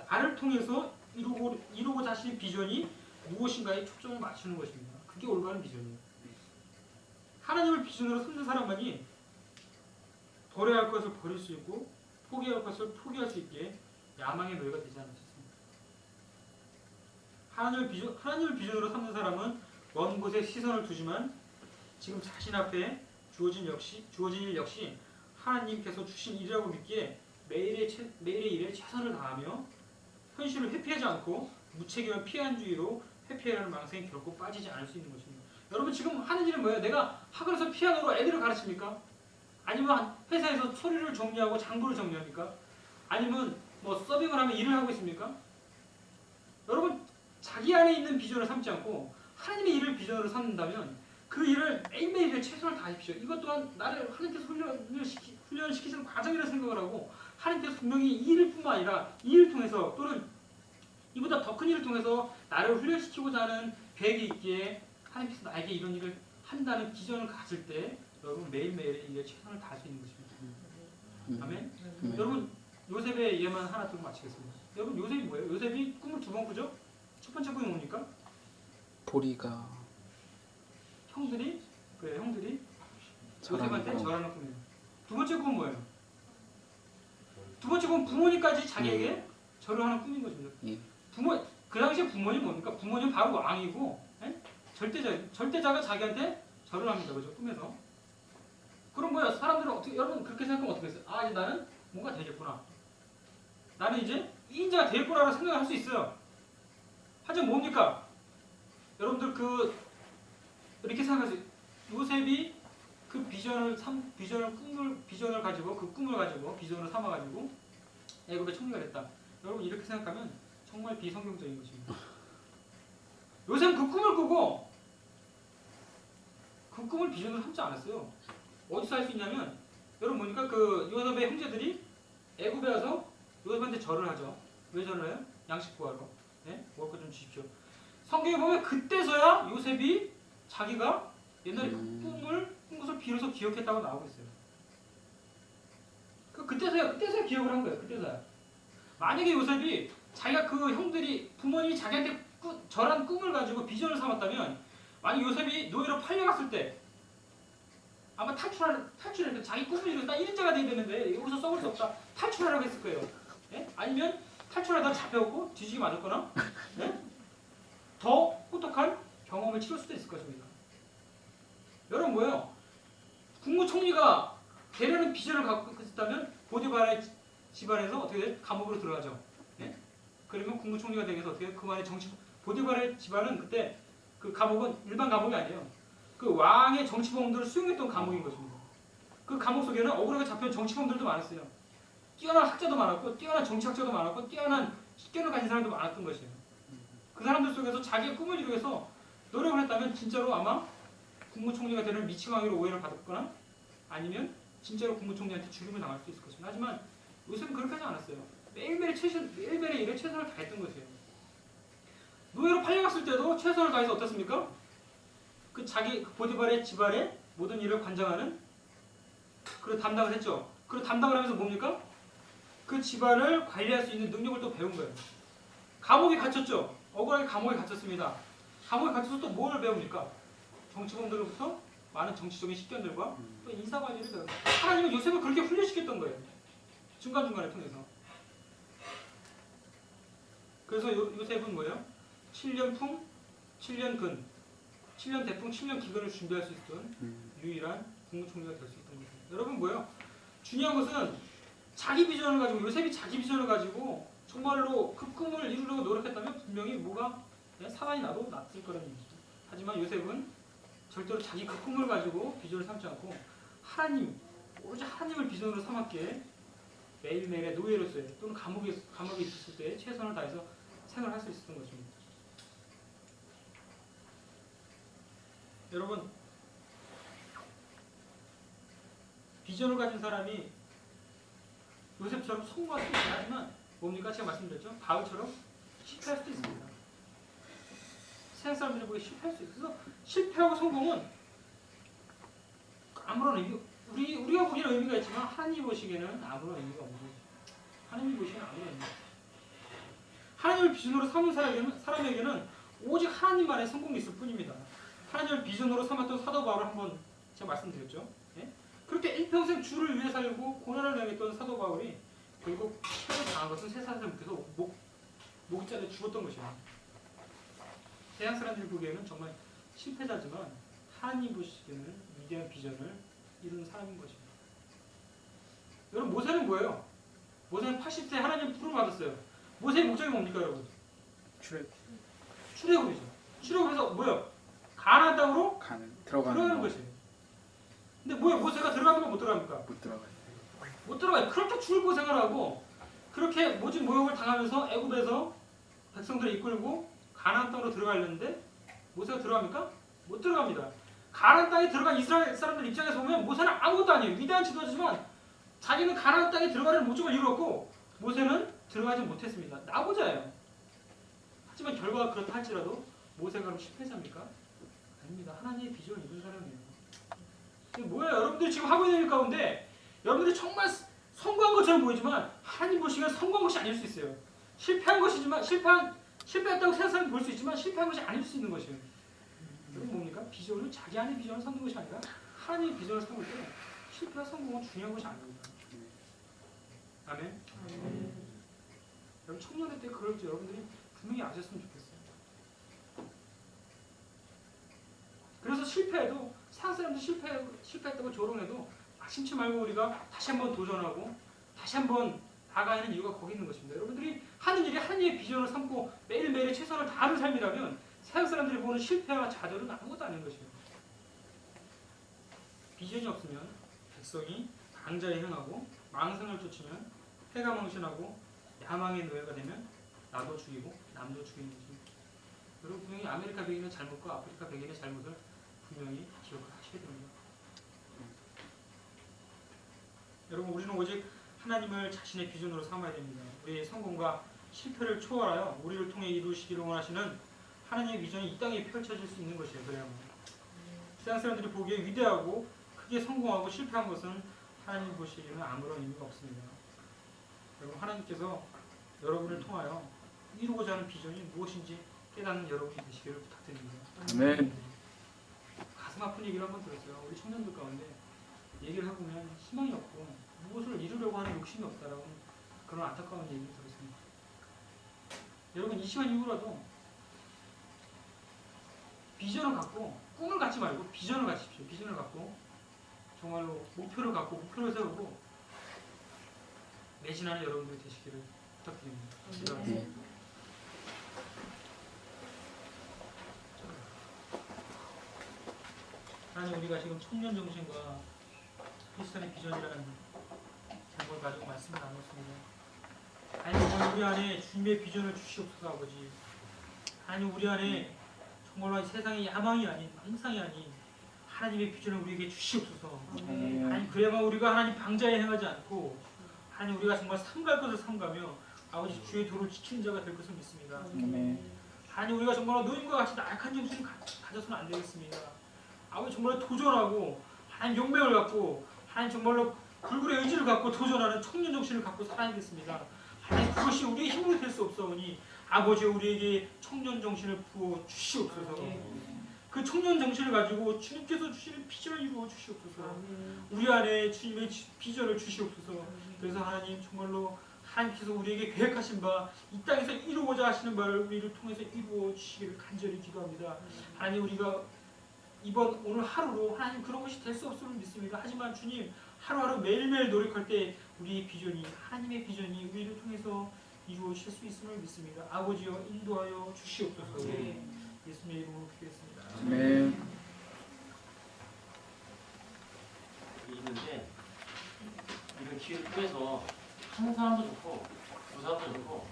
나를 통해서 이루고자 하시는 비전이 무엇인가에 초점을 맞추는 것입니다. 그게 올바른 비전이에요. 하나님을 비전으로 삼는 사람만이 버려야 할 것을 버릴 수 있고 포기해야 할 것을 포기할 수 있게 야망의 노예가 되지 않을 수 있습니다. 하나님을 비전으로 삼는 사람은 먼 곳에 시선을 두지만 지금 자신 앞에 주어진 일 역시 하나님께서 주신 일이라고 믿기에 매일의 일에 최선을 다하며 현실을 회피하지 않고 무책임한 피안주의로 회피하려는 망상에 결코 빠지지 않을 수 있는 것입니다. 여러분 지금 하는 일은 뭐예요? 내가 학원에서 피아노로 애들을 가르칩니까? 아니면 회사에서 서류를 정리하고 장부를 정리합니까? 아니면 뭐 서빙을 하면 일을 하고 있습니까? 여러분 자기 안에 있는 비전을 삼지 않고 하나님의 일을 비전으로 삼는다면 그 일을 매일매일에 최선을 다하십시오. 이것 또한 나를 하나님께서 훈련시키시는 과정이라고 생각을 하고 하나님께서 분명히 이 일을 뿐만 아니라 이 일을 통해서 또는 이보다 더 큰 일을 통해서 나를 훈련시키고자 하는 계획이 있기에 하나님께서 나에게 이런 일을 한다는 비전을 가질 때 여러분 매일매일의 일에 최선을 다할 수 있는 것입니다. 아멘? 여러분 요셉의 예만 하나 들고 마치겠습니다. 여러분 요셉이 뭐예요? 요셉이 꿈을 두 번 꾸죠? 첫 번째 꿈이 뭡니까? 보리가 형들이 요셉한테 절하는 꿈이에요. 두 번째 꿈은 뭐예요? 두 번째 꿈은 부모님까지 자기에게 절을 하는 꿈인 것입니다. 예. 그 당시에 부모님 뭡니까? 부모님 바로 왕이고 절대자가 자기한테 절을 합니다. 그죠? 꿈에서. 그럼 뭐야? 사람들은 어떻게 여러분 그렇게 생각하면 어떻게 했어요? 아 이제 나는 뭔가 되겠구나. 나는 이제 이인자가 되겠구나라고 생각을 할 수 있어요. 하지만 뭡니까? 여러분들 이렇게 생각하세요. 요셉이 그 비전을 가지고 그 꿈을 가지고 비전을 삼아 가지고 애굽에 총리가 됐다. 여러분 이렇게 생각하면 정말 비성경적인 것입니다. 요셉은 그 꿈을 꾸고 그 꿈을 비전으로 삼지 않았어요. 어디서 할 수 있냐면 여러분 보니까 그 요셉의 형제들이 애굽에 와서 요셉한테 절을 하죠. 왜 절을 해요? 양식 구하러. 네? 먹을 거 좀 주십시오. 성경에 보면 그때서야 요셉이 자기가 옛날에 그 꿈을 꾼 것을 비로소 기억했다고 나오고 있어요. 그때서야 기억을 한 거예요. 그때서야. 만약에 요셉이 자기가 그 형들이 부모님이 자기한테 절한 꿈을 가지고 비전을 삼았다면 만약 요셉이 노예로 팔려갔을 때 아마 탈출해서 자기 꿈을 이루고 나 1인자가 돼야 되는데 여기서 썩을 수 없다. 탈출하라고 했을 거예요. 예? 아니면 탈출하다 잡혀오고 뒤지게 맞았거나 예? 더 혹독한 경험을 치를 수도 있을 것입니다. 여러분 뭐예요? 국무총리가 되려는 비전을 갖고 있다면 보디발의 집안에서 어떻게 돼? 감옥으로 들어가죠. 예? 그러면 국무총리가 되기 위해서 어떻게 그만의 정치 보디발의 집안은 그때 그 감옥은 일반 감옥이 아니에요. 그 왕의 정치범들을 수용했던 감옥인 것입니다. 그 감옥 속에는 억울하게 잡혀온 정치범들도 많았어요. 뛰어난 학자도 많았고 뛰어난 정치학자도 많았고 뛰어난 식견을 가진 사람도 많았던 것이에요. 그 사람들 속에서 자기의 꿈을 이루기 위해서 노력을 했다면 진짜로 아마 국무총리가 되는 미치광이로 오해를 받았거나 아니면 진짜로 국무총리한테 죽임을 당할 수도 있을 것입니다. 하지만 요새는 그렇게 하지 않았어요. 매일매일의 일에 최선을 다했던 것이에요. 노예로 팔려갔을 때도 최선을 다해서 어떻습니까? 그 자기 보디발의 집안의 모든 일을 관장하는 그런 담당을 했죠. 그 담당을 하면서 뭡니까? 그 집안을 관리할 수 있는 능력을 또 배운 거예요. 감옥에 갇혔죠. 억울하게 감옥에 갇혔습니다. 감옥에 갇혀서 또 뭘 배웁니까? 정치범들로부터 많은 정치적인 식견들과 또 인사관리를 배워요. 하나님은 요셉을 그렇게 훈련시켰던 거예요. 중간중간에 통해서. 그래서 요셉은 뭐예요? 7년 풍, 7년 근, 7년 대풍, 7년 기근을 준비할 수 있던 유일한 국무총리가 될 수 있던 거예요. 여러분 뭐예요? 중요한 것은 자기 비전을 가지고 요셉이 자기 비전을 가지고 정말로 그 꿈을 이루려고 노력했다면 분명히 뭐가 사단이 나도 났을 거라는 얘기죠. 하지만 요셉은 절대로 자기 그 꿈을 가지고 비전을 삼지 않고 하나님, 오로지 하나님을 비전으로 삼았기에 매일매일의 노예로서의 또는 감옥에 있었을 때 최선을 다해서 생활할 수 있었던 것입니다. 여러분 비전을 가진 사람이 요셉처럼 성공할 수도 있지만 뭡니까? 제가 말씀드렸죠? 바울처럼 실패할 수도 있습니다. 세상 사람들이 보기에 실패할 수 있어요. 그래서 실패하고 성공은 아무런 우리가 보기에는 의미가 있지만 하나님이 보시기에는 아무런 의미가 없는 거죠. 하나님이 보시기에는 아무런 의미가 없어요. 하나님을 비전으로 삼은 사람에게는 오직 하나님만의 성공이 있을 뿐입니다. 하나님을 비전으로 삼았던 사도 바울을 한번 제가 말씀드렸죠. 예? 그렇게 일평생 주를 위해 살고 고난을 당했던 사도 바울이 결국 시험을 당한 것은 세상 사람들께서 목자리에 죽었던 것입니다. 세상 사람들이 보기에는 정말 실패자지만 하나님 보시기에는 위대한 비전을 이루는 사람인 것입니다. 여러분 모세는 뭐예요? 모세는 80세 하나님 부름 받았어요. 모세의 목적이 뭡니까 여러분? 출애굽이죠. 출애굽에서 뭐예요? 가나안 땅으로 들어가는 것이에요. 근데 뭐예요? 모세가 들어갑니까 못 들어갑니까? 못 들어가요. 그렇게 죽을 고생을 하고 그렇게 모진 모욕을 당하면서 애굽에서 백성들을 이끌고 가나안 땅으로 들어가려는데 모세가 들어갑니까? 못 들어갑니다. 가나안 땅에 들어간 이스라엘 사람들 입장에서 보면 모세는 아무것도 아니에요. 위대한 지도자지만 자기는 가나안 땅에 들어가는 목적을 이루었고 모세는 들어가지 못했습니다. 나고자예요. 하지만 결과가 그렇다 할지라도 모세가 그럼 실패자입니까? 아닙니다. 하나님의 비전을 이룬 사람이에요. 이게 뭐예요? 여러분들이 지금 하고 있는 일 가운데 여러분들이 정말 성공한 것처럼 보이지만 하나님 보시기엔 성공한 것이 아닐 수 있어요. 실패한 것이지만 실패했다고 세상이 볼 수 있지만 실패한 것이 아닐 수 있는 것이에요. 여러분 뭡니까? 비전을 자기 안의 비전을 삼는 것이 아니라 하나님의 비전을 삼을 때 실패와 성공은 중요한 것이 아닙니다. 아멘. 여러분 청년회 때 그럴 줄 여러분들이 분명히 아셨으면 좋겠어요. 그래서 실패해도 세상 사람들 실패했다고 조롱해도 심치 말고 우리가 다시 한번 도전하고 다시 한번 나아가는 이유가 거기 있는 것입니다. 여러분들이 하는 일이 하나님의 비전을 삼고 매일매일의 최선을 다하는 삶이라면 세상 사람들이 보는 실패와 좌절은 아무것도 아닌 것이에요. 비전이 없으면 백성이 강자에 행하고 망상을 쫓으면 해가 망신하고 야망의 노예가 되면 나도 죽이고 남도 죽이는 것입니다. 여러분 분명히 아메리카 백인의 잘못과 아프리카 백인의 잘못을 분명히 기억하셔야 됩니다. 여러분 우리는 오직 하나님을 자신의 비전으로 삼아야 됩니다. 우리의 성공과 실패를 초월하여 우리를 통해 이루시기를 원하시는 하나님의 비전이 이 땅에 펼쳐질 수 있는 것이에요. 그래야만 세상 사람들이 보기에 위대하고 크게 성공하고 실패한 것은 하나님 보시기에는 아무런 의미가 없습니다. 여러분 하나님께서 여러분을 통하여 이루고자 하는 비전이 무엇인지 깨닫는 여러분이 되시기를 부탁드립니다. 아멘. 가슴 아픈 얘기를 한번 들었어요. 우리 청년들 가운데 얘기를 해보면 희망이 없고 무엇을 이루려고 하는 욕심이 없다라고 그런 안타까운 얘기를 들었습니다. 여러분 이 시간 이후라도 비전을 갖고 꿈을 갖지 말고 비전을 가지십시오. 비전을 갖고 정말로 목표를 갖고 목표를 세우고 매진하는 여러분들 되시기를 부탁드립니다. 기도하겠습니다. 네. 하나님 우리가 지금 청년 정신과 크리스천의 비전이라는 제목을 가지고 말씀을 나눴습니다. 하나님 정말 우리 안에 주님의 비전을 주시옵소서 아버지. 하나님 우리 안에 정말로 세상의 야망이 아닌 환상이 아닌 하나님의 비전을 우리에게 주시옵소서. 하나님 그래야만 우리가 하나님 방자에 행하지 않고 하나님 우리가 정말 삼갈 것을 삼가며 아버지 주의 도를 지키는 자가 될 것을 믿습니다. 하나님 우리가 정말 노인과 같이 나약한 정신을 가져서는 안 되겠습니다. 아버지 정말 도전하고 하나님 용맹을 갖고 하나님 정말로 불굴의 의지를 갖고 도전하는 청년 정신을 갖고 살아야겠습니다. 하나님 그것이 우리의 힘으로 될 수 없사오니 아버지 우리에게 청년 정신을 부어 주시옵소서. 그 청년 정신을 가지고 주님께서 주시는 비전을 이루어 주시옵소서. 우리 안에 주님의 비전을 주시옵소서. 그래서 하나님 정말로 하나님께서 우리에게 계획하신 바 이 땅에서 이루고자 하시는 바를 우리를 통해서 이루어 주시기를 간절히 기도합니다. 하나님 우리가 이번 오늘 하루로 하나님 그런 것이 될 수 없음을 믿습니다. 하지만 주님 하루하루 매일매일 노력할 때 우리의 비전이 하나님의 비전이 우리를 통해서 이루어질 수 있음을 믿습니다. 아버지여 인도하여 주시옵소서. 예수님의 이름으로 기도했습니다. 네. 있는데 이런 기회를 통해서 한 사람도 좋고 두 사람도 좋고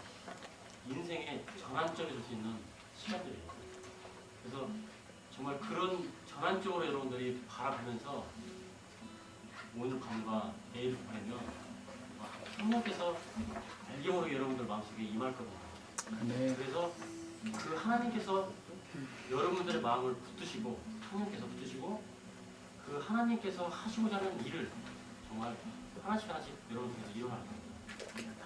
인생의 전환점이 될 수 있는 시간들이에요. 그래서 정말 그런 전환적으로 여러분들이 바라보면서 오늘 밤과 내일 밤이면 하나님께서 알게 모르게 여러분들 마음속에 임할 겁니다. 네. 그래서 그 하나님께서 여러분들의 마음을 붙드시고 하나님께서 붙드시고 그 하나님께서 하시고자 하는 일을 정말 하나씩 여러분들께서 일어날 겁니다.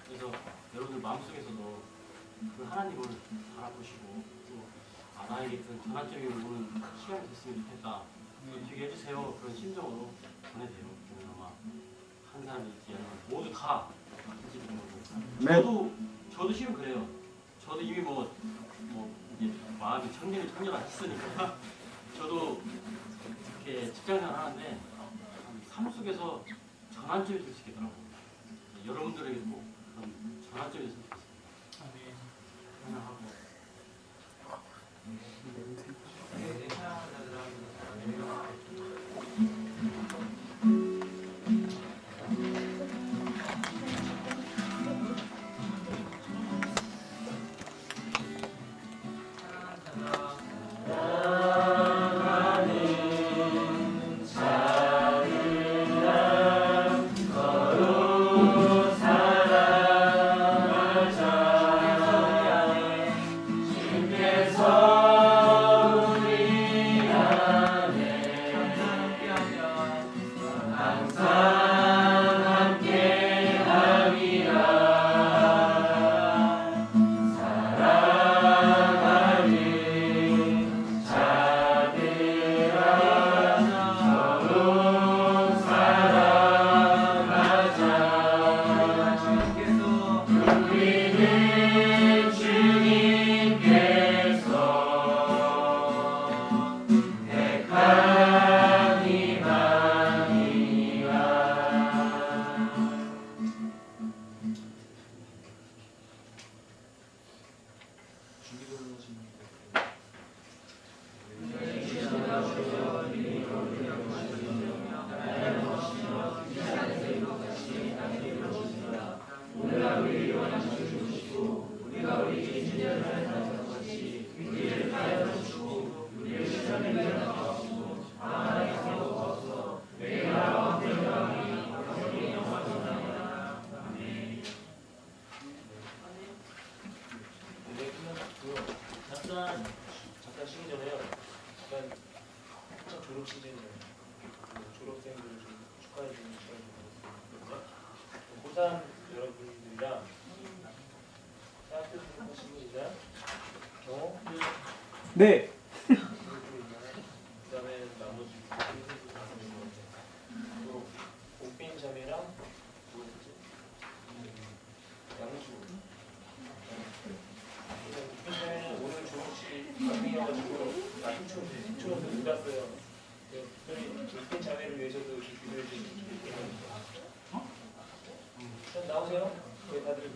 그래서 여러분들 마음속에서도 그 하나님을 바라보시고 또 나에게 그런 전환점이 오는 시간이 됐으면 좋겠다. 되게 해주세요. 그런 심정으로 보내세요. 아마 한 사람이 있지 않으면 모두 다 저도 지금 그래요. 저도 이미 뭐 이제 마음이 청년이 했으니까 저도 이렇게 직장생활 하는데 삶 속에서 전환점이 될 수 있겠더라고요. 여러분들에게도 꼭 그런 전환점이 됐으면 좋겠습니다. 하고 잠깐 쉬기 전에요. 잠깐 한창 졸업 시즌이에요. 졸업생들을 좀 축하해 주는 시간이 있거든요. 고3 여러분들이랑 대학교 졸업하신 분 있나요? 네. 그 다음에 나머지 5명 것 같아요. 또 옥빈 자매랑 누구였지? 춤추면서 못 갔어요. 특별히 큰 자매를 위해서도 기도해 주시고. 나오세요? 네, 다들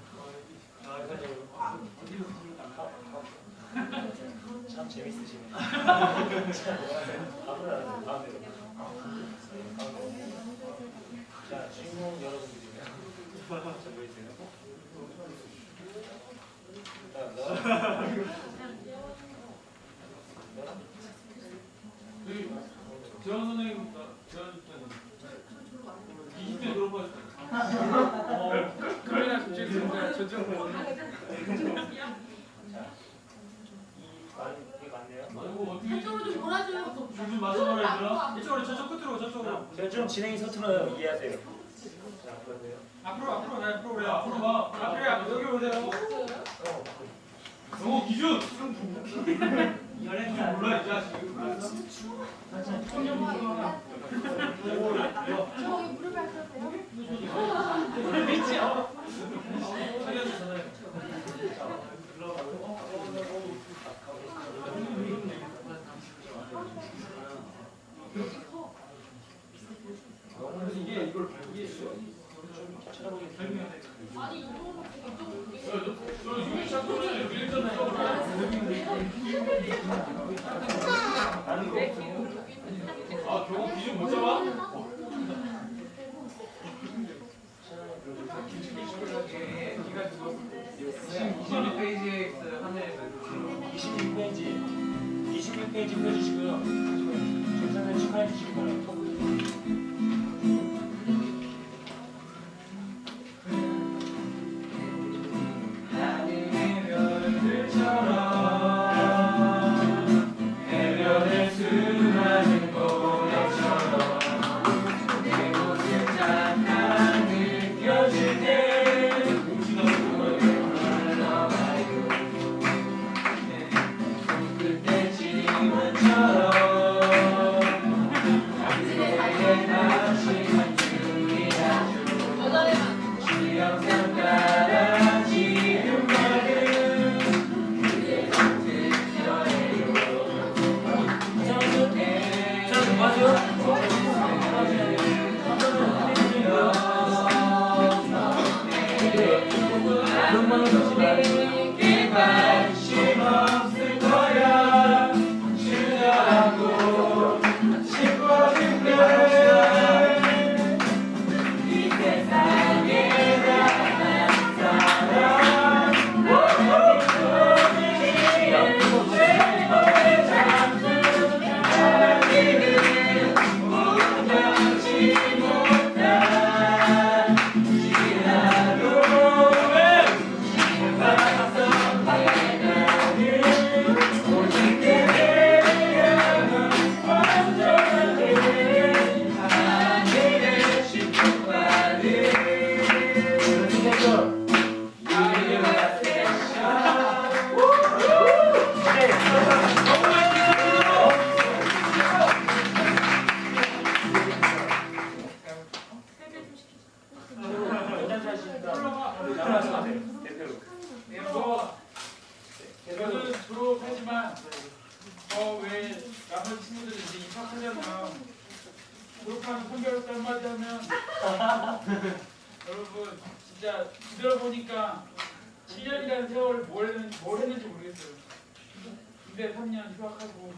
참 재밌으시네. 아무나 마음대로. 자, 주인공 여러분들이네요. 자, 보이세요? 자, 재원 선생님, 재원 집사님 20대 졸업하셨어요. 카메라 집중했습니다. 저쪽 이게 맞네요. 아이고 어떻게 저쪽으로 좀 몰아줘요. 요즘 맞춰봐라 얘들아. 이쪽으로 저쪽 끝으로 저쪽으로. 제가 좀 진행이 서툴어요. 이해하세요. 자, 그런데요. 앞으로 네 앞으로 그래 앞으로 가. 앞에 여기 오세요. 영어 기준. 연예인 몰라 이 자식. 저기 무릎 꿇으세요. 아니 이쪽으로 아 경호 기준 못 잡아? 26페이지에 있어요. 화면에서. 26페이지 펴주시고요. 전사는 축하해 주시기 바랍니다. 하늘의 별들처럼 해변의 수많은 고역처럼 내 모습 잠깐 느껴질 때 불러봐요. 손끝에 지문처럼 그대의 다시 한줄이라도 지영상 따라 지금 말은 그대 곁을 떠내요. 저녁에 내게 관심 없을 거야. 주저하고 싶거든요. 이 세상에 나만 사랑 최고의 잠든 사랑이는 무정치 못한 지나도 오직 그대를 향한 완전하게 하늘의 신부받은 저는 졸업하지만 왜 나머지 친구들이 이제 입학하려면 졸업하는 성결을 한마디 하면 여러분 진짜 뒤돌아보니까 7년이라는 세월을 뭘 했는지 모르겠어요. 군대 3년 휴학하고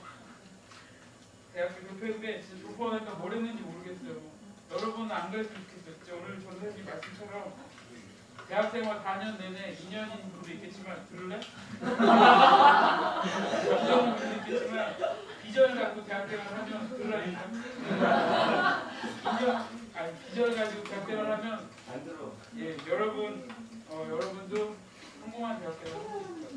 대학교 교표했는데 진짜 졸업하니까 뭘 했는지 모르겠어요. 여러분은 안 그랬으면 좋겠어요. 진짜 오늘 전사님 말씀처럼 대학생활 4년 내내 2년인 분도 있겠지만 들을래? 비전인 분도 있겠지만 비전을 갖고 대학생활 하면 들으라니까. 비전을 가지고 대학생활 하면 안 들어. 예 여러분도 성공한 대학생활 하실 수 있어요.